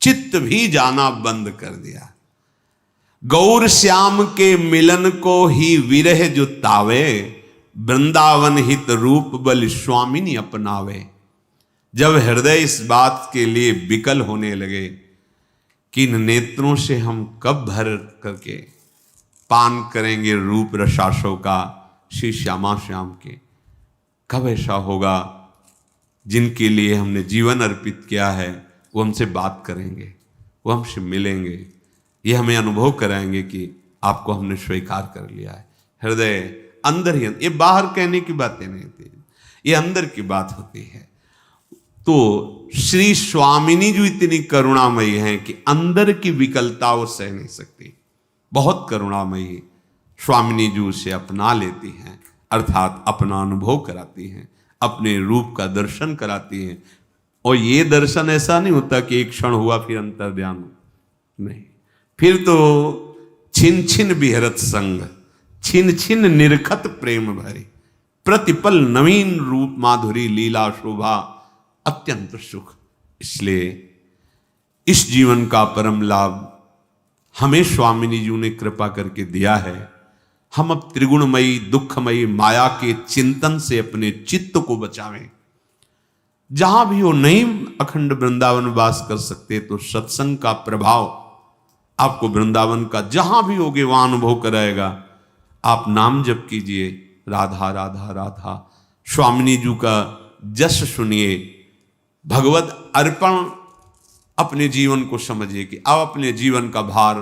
चित्त भी जाना बंद कर दिया। गौर श्याम के मिलन को ही विरह जो तावे, वृंदावन हित रूप बल स्वामिनी अपनावे। जब हृदय इस बात के लिए विकल होने लगे कि इन नेत्रों से हम कब भर करके पान करेंगे रूप रसाशों का श्री श्यामा श्याम के, कब ऐसा होगा जिनके लिए हमने जीवन अर्पित किया है वो हमसे बात करेंगे, वो हमसे मिलेंगे, ये हमें अनुभव कराएंगे कि आपको हमने स्वीकार कर लिया है। हृदय अंदर ही, ये बाहर कहने की बातें नहीं थी, ये अंदर की बात होती है। तो श्री स्वामिनी जी इतनी करुणामयी हैं कि अंदर की विकलता वो सह नहीं सकती। बहुत करुणामयी स्वामिनी जी उसे अपना लेती हैं, अर्थात अपना अनुभव कराती हैं, अपने रूप का दर्शन कराती हैं। और ये दर्शन ऐसा नहीं होता कि एक क्षण हुआ फिर अंतर ध्यान, नहीं, फिर तो छिन छिन बिहरत संग, छिन छिन निरखत प्रेम भरी, प्रतिपल नवीन रूप माधुरी लीला शोभा अत्यंत सुख। इसलिए इस जीवन का परम लाभ हमें स्वामिनी जी ने कृपा करके दिया है। हम अब त्रिगुणमयी दुखमयी माया के चिंतन से अपने चित्त को बचावें। जहां भी हो नहीं अखंड वृंदावन वास कर सकते तो सत्संग का प्रभाव आपको वृंदावन का जहां भी होगे वहां अनुभव कराएगा। आप नाम जप कीजिए, राधा राधा राधा, स्वामिनी जी का जस सुनिए, भगवत अर्पण अपने जीवन को समझिए कि अब अपने जीवन का भार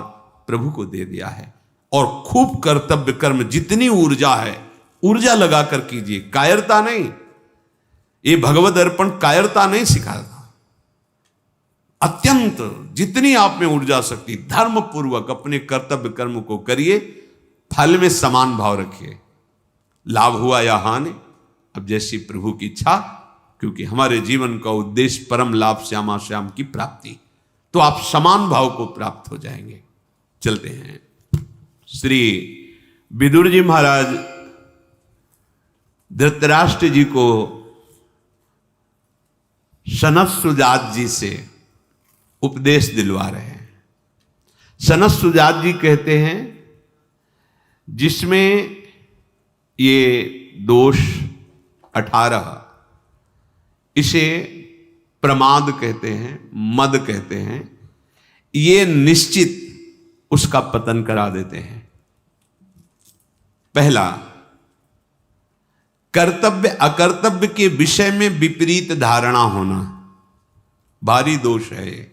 प्रभु को दे दिया है और खूब कर्तव्य कर्म जितनी ऊर्जा है ऊर्जा लगाकर कीजिए, कायरता नहीं। ये भगवत अर्पण कायरता नहीं सिखाता, अत्यंत जितनी आप में ऊर्जा शक्ति धर्म पूर्वक अपने कर्तव्य कर्म को करिए, फल में समान भाव रखिए। लाभ हुआ या हानि अब जैसी प्रभु की इच्छा, क्योंकि हमारे जीवन का उद्देश्य परम लाभ श्यामा श्याम की प्राप्ति, तो आप समान भाव को प्राप्त हो जाएंगे। चलते हैं। श्री विदुर जी महाराज धृतराष्ट्र जी को सनत सुजात जी से उपदेश दिलवा रहे हैं। सनत सुजात जी कहते हैं जिसमें ये दोष 18 इसे प्रमाद कहते हैं, मद कहते हैं, ये निश्चित उसका पतन करा देते हैं। पहला, कर्तव्य अकर्तव्य के विषय में विपरीत धारणा होना, भारी दोष है ये।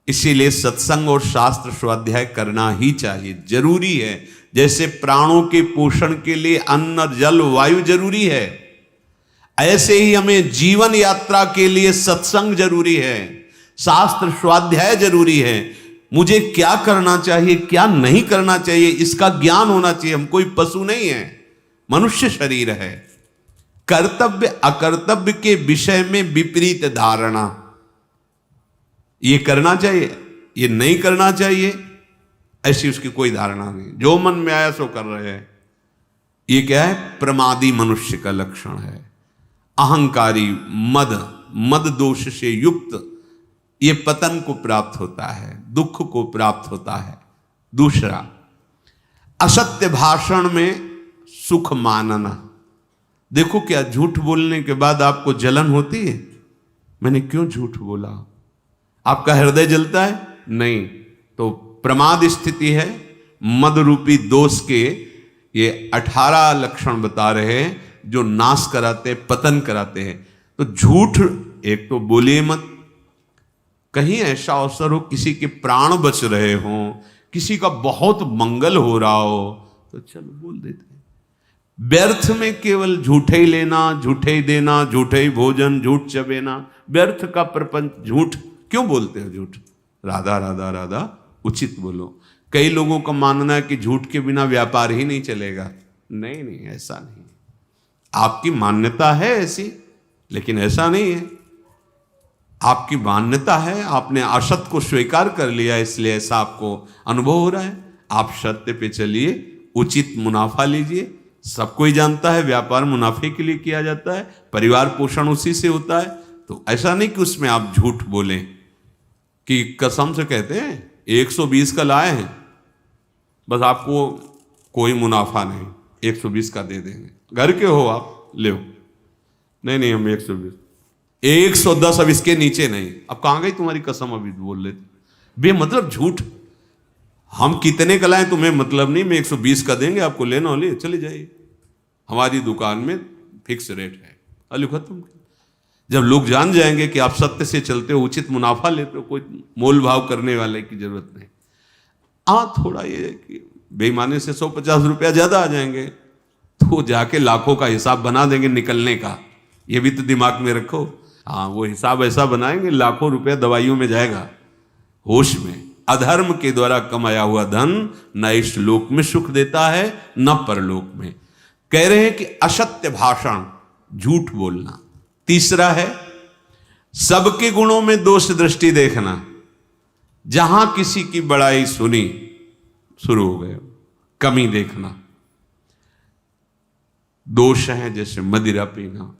इसीलिए सत्संग और शास्त्र स्वाध्याय करना ही चाहिए, जरूरी है। जैसे प्राणों के पोषण के लिए अन्न, जल, वायु जरूरी है, ऐसे ही हमें जीवन यात्रा के लिए सत्संग जरूरी है, शास्त्र स्वाध्याय जरूरी है। मुझे क्या करना चाहिए, क्या नहीं करना चाहिए, इसका ज्ञान होना चाहिए। हम कोई पशु नहीं है, मनुष्य शरीर है। कर्तव्य अकर्तव्य के विषय में विपरीत धारणा, ये करना चाहिए, ये नहीं करना चाहिए, ऐसी उसकी कोई धारणा नहीं। जो मन में आया सो कर रहे हैं। ये क्या है? प्रमादी मनुष्य का लक्षण है। अहंकारी, मद दोष से युक्त, ये पतन को प्राप्त होता है, दुख को प्राप्त होता है। दूसरा, असत्य भाषण में सुख मानना। देखो, क्या झूठ बोलने के बाद आपको जलन होती है? मैंने क्यों झूठ बोला? आपका हृदय जलता है? नहीं। तो प्रमाद स्थिति है। मद रूपी दोष के ये 18 लक्षण बता रहे हैं जो नाश कराते, पतन कराते हैं। तो झूठ एक तो बोलिए मत। कहीं ऐसा अवसर हो, किसी के प्राण बच रहे हों, किसी का बहुत मंगल हो रहा हो, तो चलो बोल देते हैं। व्यर्थ में केवल झूठे ही लेना, झूठे ही देना, झूठे ही भोजन, झूठ चबेना, व्यर्थ का प्रपंच। झूठ क्यों बोलते हो? झूठ राधा राधा राधा उचित बोलो। कई लोगों का मानना है कि झूठ के बिना व्यापार ही नहीं चलेगा। नहीं नहीं, ऐसा नहीं। आपकी मान्यता है ऐसी, लेकिन ऐसा नहीं है। आपकी मान्यता है, आपने असत्य को स्वीकार कर लिया, इसलिए ऐसा आपको अनुभव हो रहा है। आप सत्य पे चलिए, उचित मुनाफा लीजिए। सबको ही जानता है व्यापार मुनाफे के लिए किया जाता है, परिवार पोषण उसी से होता है। तो ऐसा नहीं कि उसमें आप झूठ बोलें कि कसम से कहते हैं 120 का लाए हैं, बस आपको कोई मुनाफा नहीं, 120 का दे देंगे। घर के हो आप, ले हो। नहीं हम 120, 110, अब इसके नीचे नहीं। अब कहां गई तुम्हारी कसम? अभी बोल रहे थे बेमतलब झूठ। हम कितने का लाए तुम्हें मतलब नहीं, मैं 120 का देंगे आपको, लेना हो ले, चले जाइए। हमारी दुकान में फिक्स रेट है, अली खत्म। जब लोग जान जाएंगे कि आप सत्य से चलते हो, उचित मुनाफा लेते हो, कोई मोल भाव करने वाले की जरूरत नहीं। थोड़ा ये कि बेईमानी से 150 रुपया ज्यादा आ जाएंगे, तो जाके लाखों का हिसाब बना देंगे निकलने का। ये भी तो दिमाग में रखो। वो हिसाब ऐसा बनाएंगे, लाखों रुपया दवाइयों में जाएगा। होश में, अधर्म के द्वारा कमाया हुआ धन न इस लोक में सुख देता है न परलोक में। कह रहे हैं कि असत्य भाषण, झूठ बोलना। तीसरा है सबके गुणों में दोष दृष्टि देखना। जहां किसी की बड़ाई सुनी, शुरू हो गए कमी देखना। दोष है जैसे मदिरा पीना,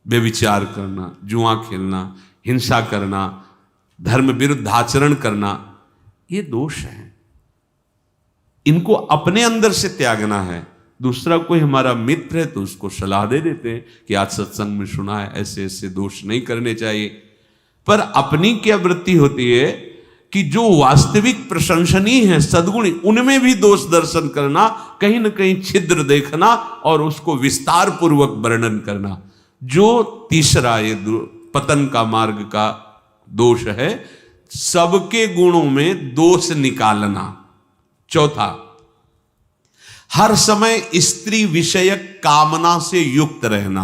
व्यभिचार करना, जुआ खेलना, हिंसा करना, धर्म विरुद्ध आचरण करना, ये दोष है। इनको अपने अंदर से त्यागना है। दूसरा कोई हमारा मित्र है तो उसको सलाह दे देते हैं कि आज सत्संग में सुना है, ऐसे ऐसे दोष नहीं करने चाहिए। पर अपनी क्या वृत्ति होती है कि जो वास्तविक प्रशंसनीय है, सद्गुणी, उनमें भी दोष दर्शन करना, कहीं ना कहीं छिद्र देखना और उसको विस्तार पूर्वक वर्णन करना। जो तीसरा ये पतन का मार्ग का दोष है, सबके गुणों में दोष निकालना। चौथा, हर समय स्त्री विषयक कामना से युक्त रहना।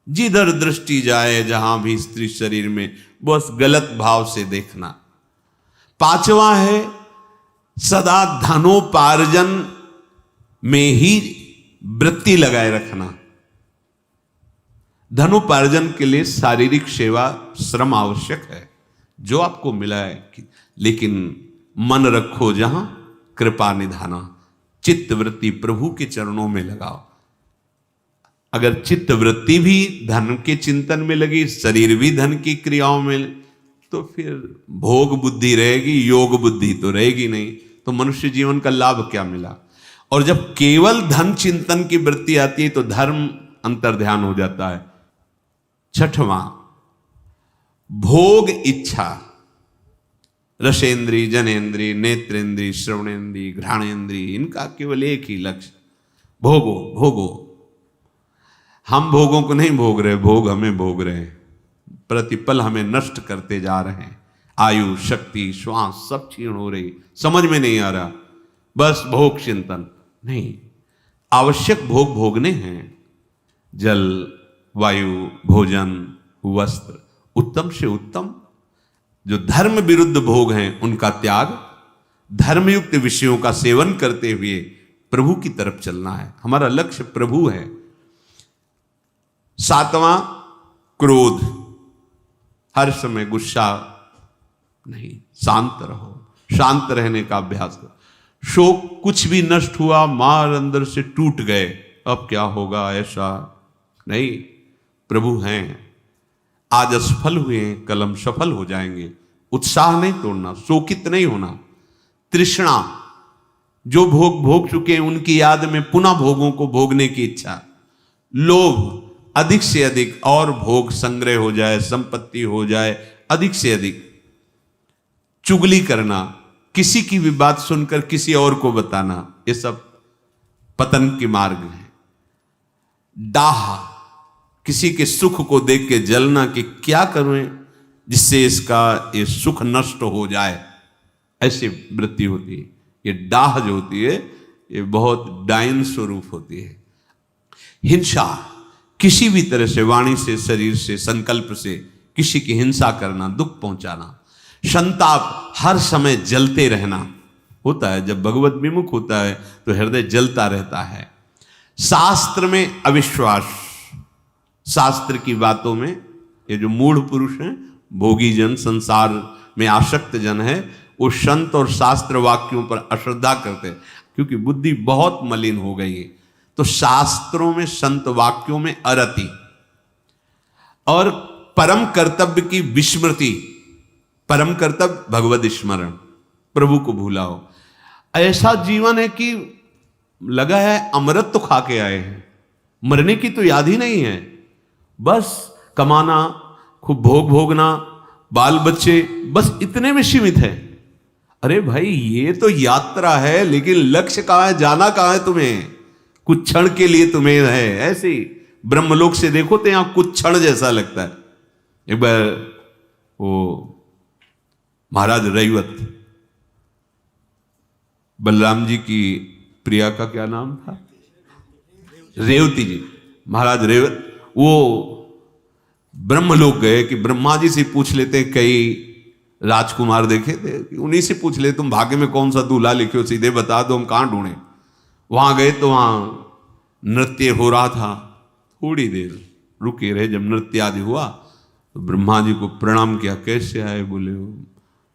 जिधर दृष्टि जाए, जहां भी स्त्री शरीर में, बस गलत भाव से देखना। पांचवा है सदा धनोपार्जन में ही वृत्ति लगाए रखना। धनोपार्जन के लिए शारीरिक सेवा, श्रम आवश्यक है, जो आपको मिला है, लेकिन मन रखो जहां कृपा निधाना। चित्त वृत्ति प्रभु के चरणों में लगाओ। अगर चित्त वृत्ति भी धन के चिंतन में लगी, शरीर भी धन की क्रियाओं में, तो फिर भोग बुद्धि रहेगी, योग बुद्धि तो रहेगी नहीं। तो मनुष्य जीवन का लाभ क्या मिला? और जब केवल धन चिंतन की वृत्ति आती है तो धर्म अंतर्ध्यान हो जाता है। छठवां, भोग इच्छा, रसेंद्री, जनेन्द्री, नेत्रेंद्री, श्रवणेन्द्री, घ्राणेन्द्री, इनका केवल एक ही लक्ष्य, भोगो भोगो। हम भोगों को नहीं भोग रहे, भोग हमें भोग रहे हैं, प्रतिपल हमें नष्ट करते जा रहे हैं। आयु, शक्ति, श्वास सब क्षीण हो रही, समझ में नहीं आ रहा, बस भोग चिंतन नहीं। आवश्यक भोग भोगने हैं, जल, वायु, भोजन, वस्त्र, उत्तम से उत्तम। जो धर्म विरुद्ध भोग हैं उनका त्याग, धर्मयुक्त विषयों का सेवन करते हुए प्रभु की तरफ चलना है। हमारा लक्ष्य प्रभु है। 7वां, क्रोध, हर समय गुस्सा नहीं, शांत रहो, शांत रहने का अभ्यास करो। शोक, कुछ भी नष्ट हुआ, मार अंदर से टूट गए, अब क्या होगा, ऐसा नहीं, प्रभु हैं। आज असफल हुए, कल हम सफल हो जाएंगे। उत्साह नहीं तोड़ना, शोकित नहीं होना। तृष्णा, जो भोग भोग चुके हैं उनकी याद में पुनः भोगों को भोगने की इच्छा। लोभ, अधिक से अधिक और भोग संग्रह हो जाए, संपत्ति हो जाए, अधिक से अधिक। चुगली करना, किसी की भी बात सुनकर किसी और को बताना, ये सब पतन के मार्ग है। डाह, किसी के सुख को देख के जलना कि क्या करूं जिससे इसका ये सुख नष्ट हो जाए, ऐसी वृत्ति होती है। ये डाह जो होती है ये बहुत डायन स्वरूप होती है। हिंसा, किसी भी तरह से, वाणी से, शरीर से, संकल्प से किसी की हिंसा करना, दुख पहुंचाना। संताप, हर समय जलते रहना होता है। जब भगवत विमुख होता है तो हृदय जलता रहता है। शास्त्र में अविश्वास, शास्त्र की बातों में, ये जो मूढ़ पुरुष हैं, भोगी जन, संसार में आसक्त जन है, वो संत और शास्त्र वाक्यों पर अश्रद्धा करते हैं, क्योंकि बुद्धि बहुत मलिन हो गई है। तो शास्त्रों में, संत वाक्यों में अरति और परम कर्तव्य की विस्मृति। परम कर्तव्य भगवत स्मरण, प्रभु को भूला हो। ऐसा जीवन है कि लगा है अमृत तो खा के आए हैं, मरने की तो याद ही नहीं है। बस कमाना, खूब भोग भोगना, बाल बच्चे, बस इतने में सीमित है। अरे भाई, ये तो यात्रा है, लेकिन लक्ष्य कहां है, जाना कहां है तुम्हें? कुछ क्षण के लिए तुम्हें है। ऐसे ही ब्रह्मलोक से देखो तो यहां कुछ क्षण जैसा लगता है। एक बार वो महाराज रैवत, बलराम जी की प्रिया का क्या नाम था, रेवती जी, महाराज रेवत, वो ब्रह्मलोक गए कि ब्रह्मा जी से पूछ लेते, कई राजकुमार देखे थे, उन्हीं से पूछ ले, तुम भाग्य में कौन सा दूल्हा लिखे हो, सीधे बता दो, हम कहां ढूंढे। वहां गए तो वहां नृत्य हो रहा था। थोड़ी देर रुके रहे, जब नृत्य आदि हुआ तो ब्रह्मा जी को प्रणाम किया। कैसे आए? बोले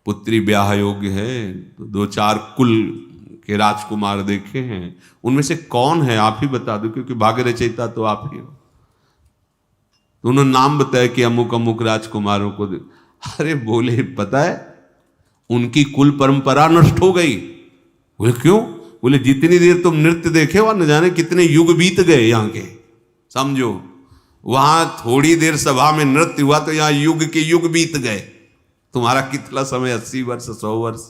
पुत्री ब्याह योग्य है, तो 2-4 कुल के राजकुमार देखे हैं, उनमें से कौन है आप ही बता दो, क्योंकि भाग्य रचयिता तो आप ही हो। तो उन्होंने नाम बताया कि अमुक अमुक राजकुमारों को। अरे बोले, पता है उनकी कुल परंपरा नष्ट हो गई। बोले क्यों? बोले जितनी देर तुम नृत्य देखे वहां न जाने कितने युग बीत गए यहाँ के, समझो। वहां थोड़ी देर सभा में नृत्य हुआ तो यहां युग के युग बीत गए। तुम्हारा कितना समय, 80 वर्ष, 100 वर्ष।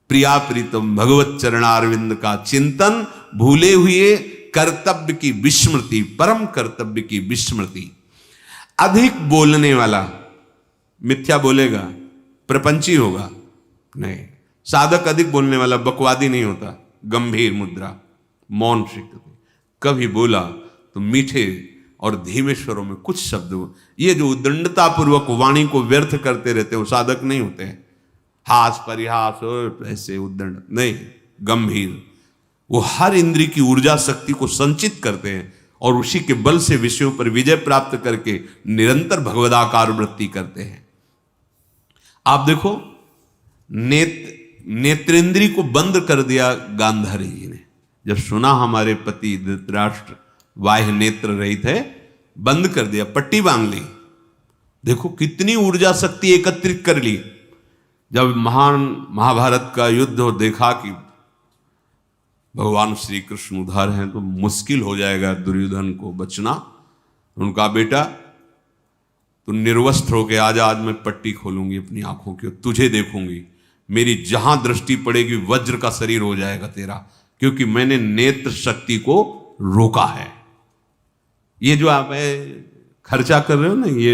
प्रिया प्रीतम भगवत चरणारविंद का चिंतन, भूले हुए कर्तव्य की विस्मृति, परम कर्तव्य की विस्मृति। अधिक बोलने वाला मिथ्या बोलेगा, प्रपंची होगा। नहीं, साधक अधिक बोलने वाला बकवादी नहीं होता। गंभीर मुद्रा, मौन सीखते, कभी बोला तो मीठे और धीमे स्वरों में कुछ शब्द। ये जो उद्दंडता पूर्वक वाणी को व्यर्थ करते रहते हैं वो साधक नहीं होते हैं। हास परिहास और ऐसे उद्दंड नहीं, गंभीर। वो हर इंद्रिय की ऊर्जा शक्ति को संचित करते हैं और उसी के बल से विषयों पर विजय प्राप्त करके निरंतर भगवदाकार वृत्ति करते हैं। आप देखो, नेत्रेंद्री को बंद कर दिया गांधारी जी ने। जब सुना हमारे पति धृतराष्ट्र बाह्य नेत्र रहित है, बंद कर दिया, पट्टी बांध ली। देखो कितनी ऊर्जा शक्ति एकत्रित कर ली। जब महान महाभारत का युद्ध हो, देखा कि भगवान श्री कृष्ण उधर हैं तो मुश्किल हो जाएगा दुर्योधन को बचना। उनका बेटा तू निर्वस्त्र होके आजा, आज मैं पट्टी खोलूंगी अपनी आंखों की और तुझे देखूंगी, मेरी जहां दृष्टि पड़ेगी वज्र का शरीर हो जाएगा तेरा, क्योंकि मैंने नेत्र शक्ति को रोका है। ये जो आप खर्चा कर रहे हो ना, ये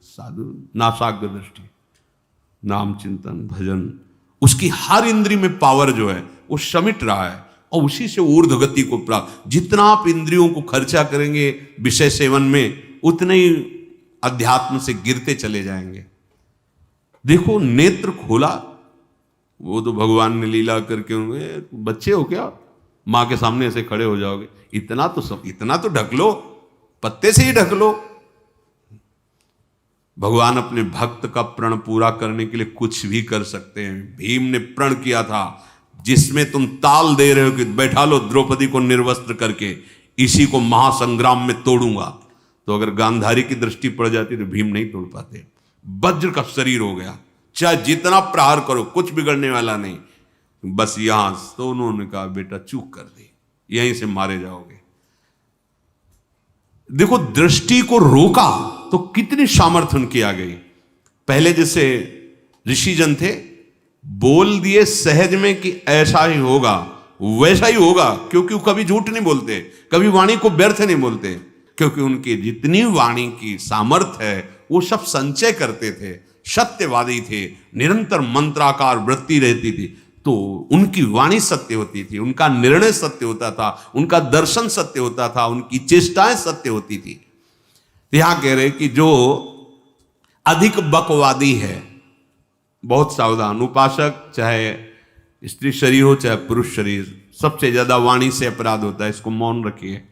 साधु नासाग्र दृष्टि, नाम चिंतन भजन, उसकी हर इंद्रिय में पावर जो है वो समिट रहा है और उसी से ऊर्ध्व गति को प्राप्त। जितना आप इंद्रियों को खर्चा करेंगे विषय सेवन में, उतने ही अध्यात्म से गिरते चले जाएंगे। देखो नेत्र खोला, वो तो भगवान ने लीला करके, बच्चे हो क्या, मां के सामने ऐसे खड़े हो जाओगे, इतना तो ढक लो, पत्ते से ही ढक लो। भगवान अपने भक्त का प्रण पूरा करने के लिए कुछ भी कर सकते हैं। भीम ने प्रण किया था, जिसमें तुम ताल दे रहे हो कि बैठा लो द्रौपदी को निर्वस्त्र करके, इसी को महासंग्राम में तोड़ूंगा। तो अगर गांधारी की दृष्टि पड़ जाती तो भीम नहीं तोड़ पाते। वज्र का शरीर हो गया, चाहे जितना प्रहार करो कुछ बिगड़ने वाला नहीं। बस यहां तो उन्होंने कहा बेटा चूक कर दी, यहीं से मारे जाओगे। देखो दृष्टि को रोका तो कितनी सामर्थ्य उनकी आ गई। पहले जैसे ऋषिजन थे, बोल दिए सहज में कि ऐसा ही होगा, वैसा ही होगा, क्योंकि वो कभी झूठ नहीं बोलते, कभी वाणी को व्यर्थ नहीं बोलते, क्योंकि उनकी जितनी वाणी की सामर्थ्य है वो सब संचय करते थे, सत्यवादी थे, निरंतर मंत्राकार वृत्ति रहती थी, तो उनकी वाणी सत्य होती थी, उनका निर्णय सत्य होता था, उनका दर्शन सत्य होता था, उनकी चेष्टाएं सत्य होती थी। यहां कह रहे कि जो अधिक बकवादी है, बहुत सावधान। उपासक चाहे स्त्री शरीर हो चाहे पुरुष शरीर, सबसे ज्यादा वाणी से अपराध होता है, इसको मौन रखिए।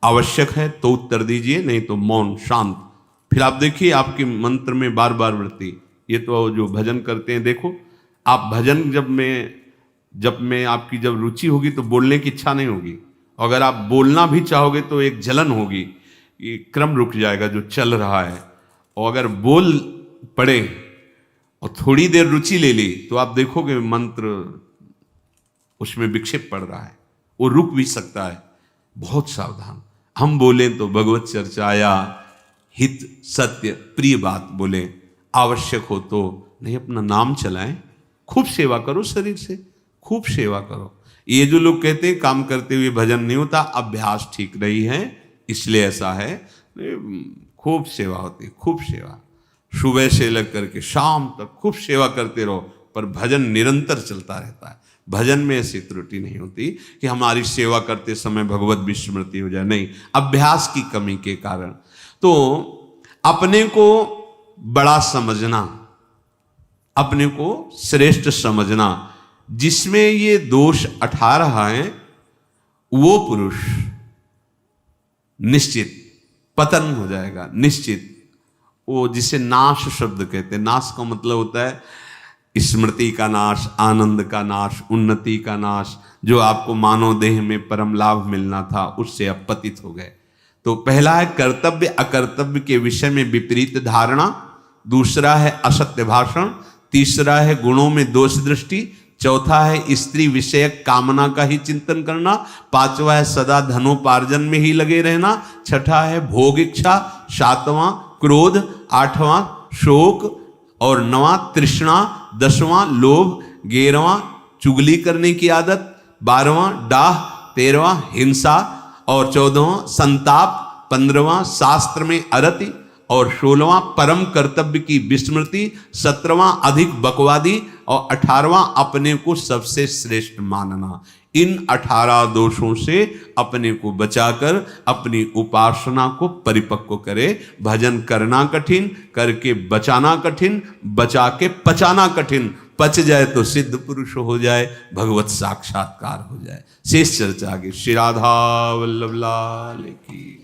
आवश्यक है तो उत्तर दीजिए, नहीं तो मौन शांत। फिर आप देखिए आपके मंत्र में बार बार वृत्ति। ये तो जो भजन करते हैं, देखो आप भजन जब में आपकी जब रुचि होगी तो बोलने की इच्छा नहीं होगी, अगर आप बोलना भी चाहोगे तो एक जलन होगी, ये क्रम रुक जाएगा जो चल रहा है। और अगर बोल पड़े और थोड़ी देर रुचि ले ली तो आप देखोगे मंत्र उसमें विक्षेप पड़ रहा है, वो रुक भी सकता है। बहुत सावधान। हम बोले तो भगवत चर्चाया हित सत्य प्रिय बात बोले, आवश्यक हो तो नहीं अपना नाम चलाएं, खूब सेवा करो, शरीर से खूब सेवा करो। ये जो लोग कहते हैं काम करते हुए भजन नहीं होता, अभ्यास ठीक नहीं है इसलिए ऐसा है। खूब सेवा होती है, खूब सेवा, सुबह से लेकर के शाम तक खूब सेवा करते रहो, पर भजन निरंतर चलता रहता है। भजन में ऐसी त्रुटि नहीं होती कि हमारी सेवा करते समय भगवत विस्मृति हो जाए, नहीं, अभ्यास की कमी के कारण। तो अपने को बड़ा समझना, अपने को श्रेष्ठ समझना, जिसमें ये दोष 18 हैं, वो पुरुष निश्चित पतन हो जाएगा, निश्चित। वो जिसे नाश शब्द कहते हैं, नाश का मतलब होता है स्मृति का नाश, आनंद का नाश, उन्नति का नाश, जो आपको मानव देह में परम लाभ मिलना था उससे आप पतित हो गए। तो पहला है कर्तव्य अकर्तव्य के विषय में विपरीत धारणा, दूसरा है असत्य भाषण, तीसरा है गुणों में दोष दृष्टि, चौथा है स्त्री विषयक कामना का ही चिंतन करना, पांचवा है सदा धनोपार्जन में ही लगे रहना, छठा है भोग इच्छा, सातवां क्रोध, आठवां शोक और नवां तृष्णा, 10वां लोभ, 11वां चुगली करने की आदत, 12वां डाह, 13वां हिंसा और 14वां संताप, 15वां शास्त्र में अरति और 16वां परम कर्तव्य की विस्मृति, 17वां अधिक बकवादी और 18वां अपने को सबसे श्रेष्ठ मानना। इन 18 दोषों से अपने को बचाकर अपनी उपासना को परिपक्व करे। भजन करना कठिन, करके बचाना कठिन, बचा के पचाना कठिन। पच जाए तो सिद्ध पुरुष हो जाए, भगवत साक्षात्कार हो जाए। शेष चर्चा आगे। श्री राधा वल्लभ लाल की।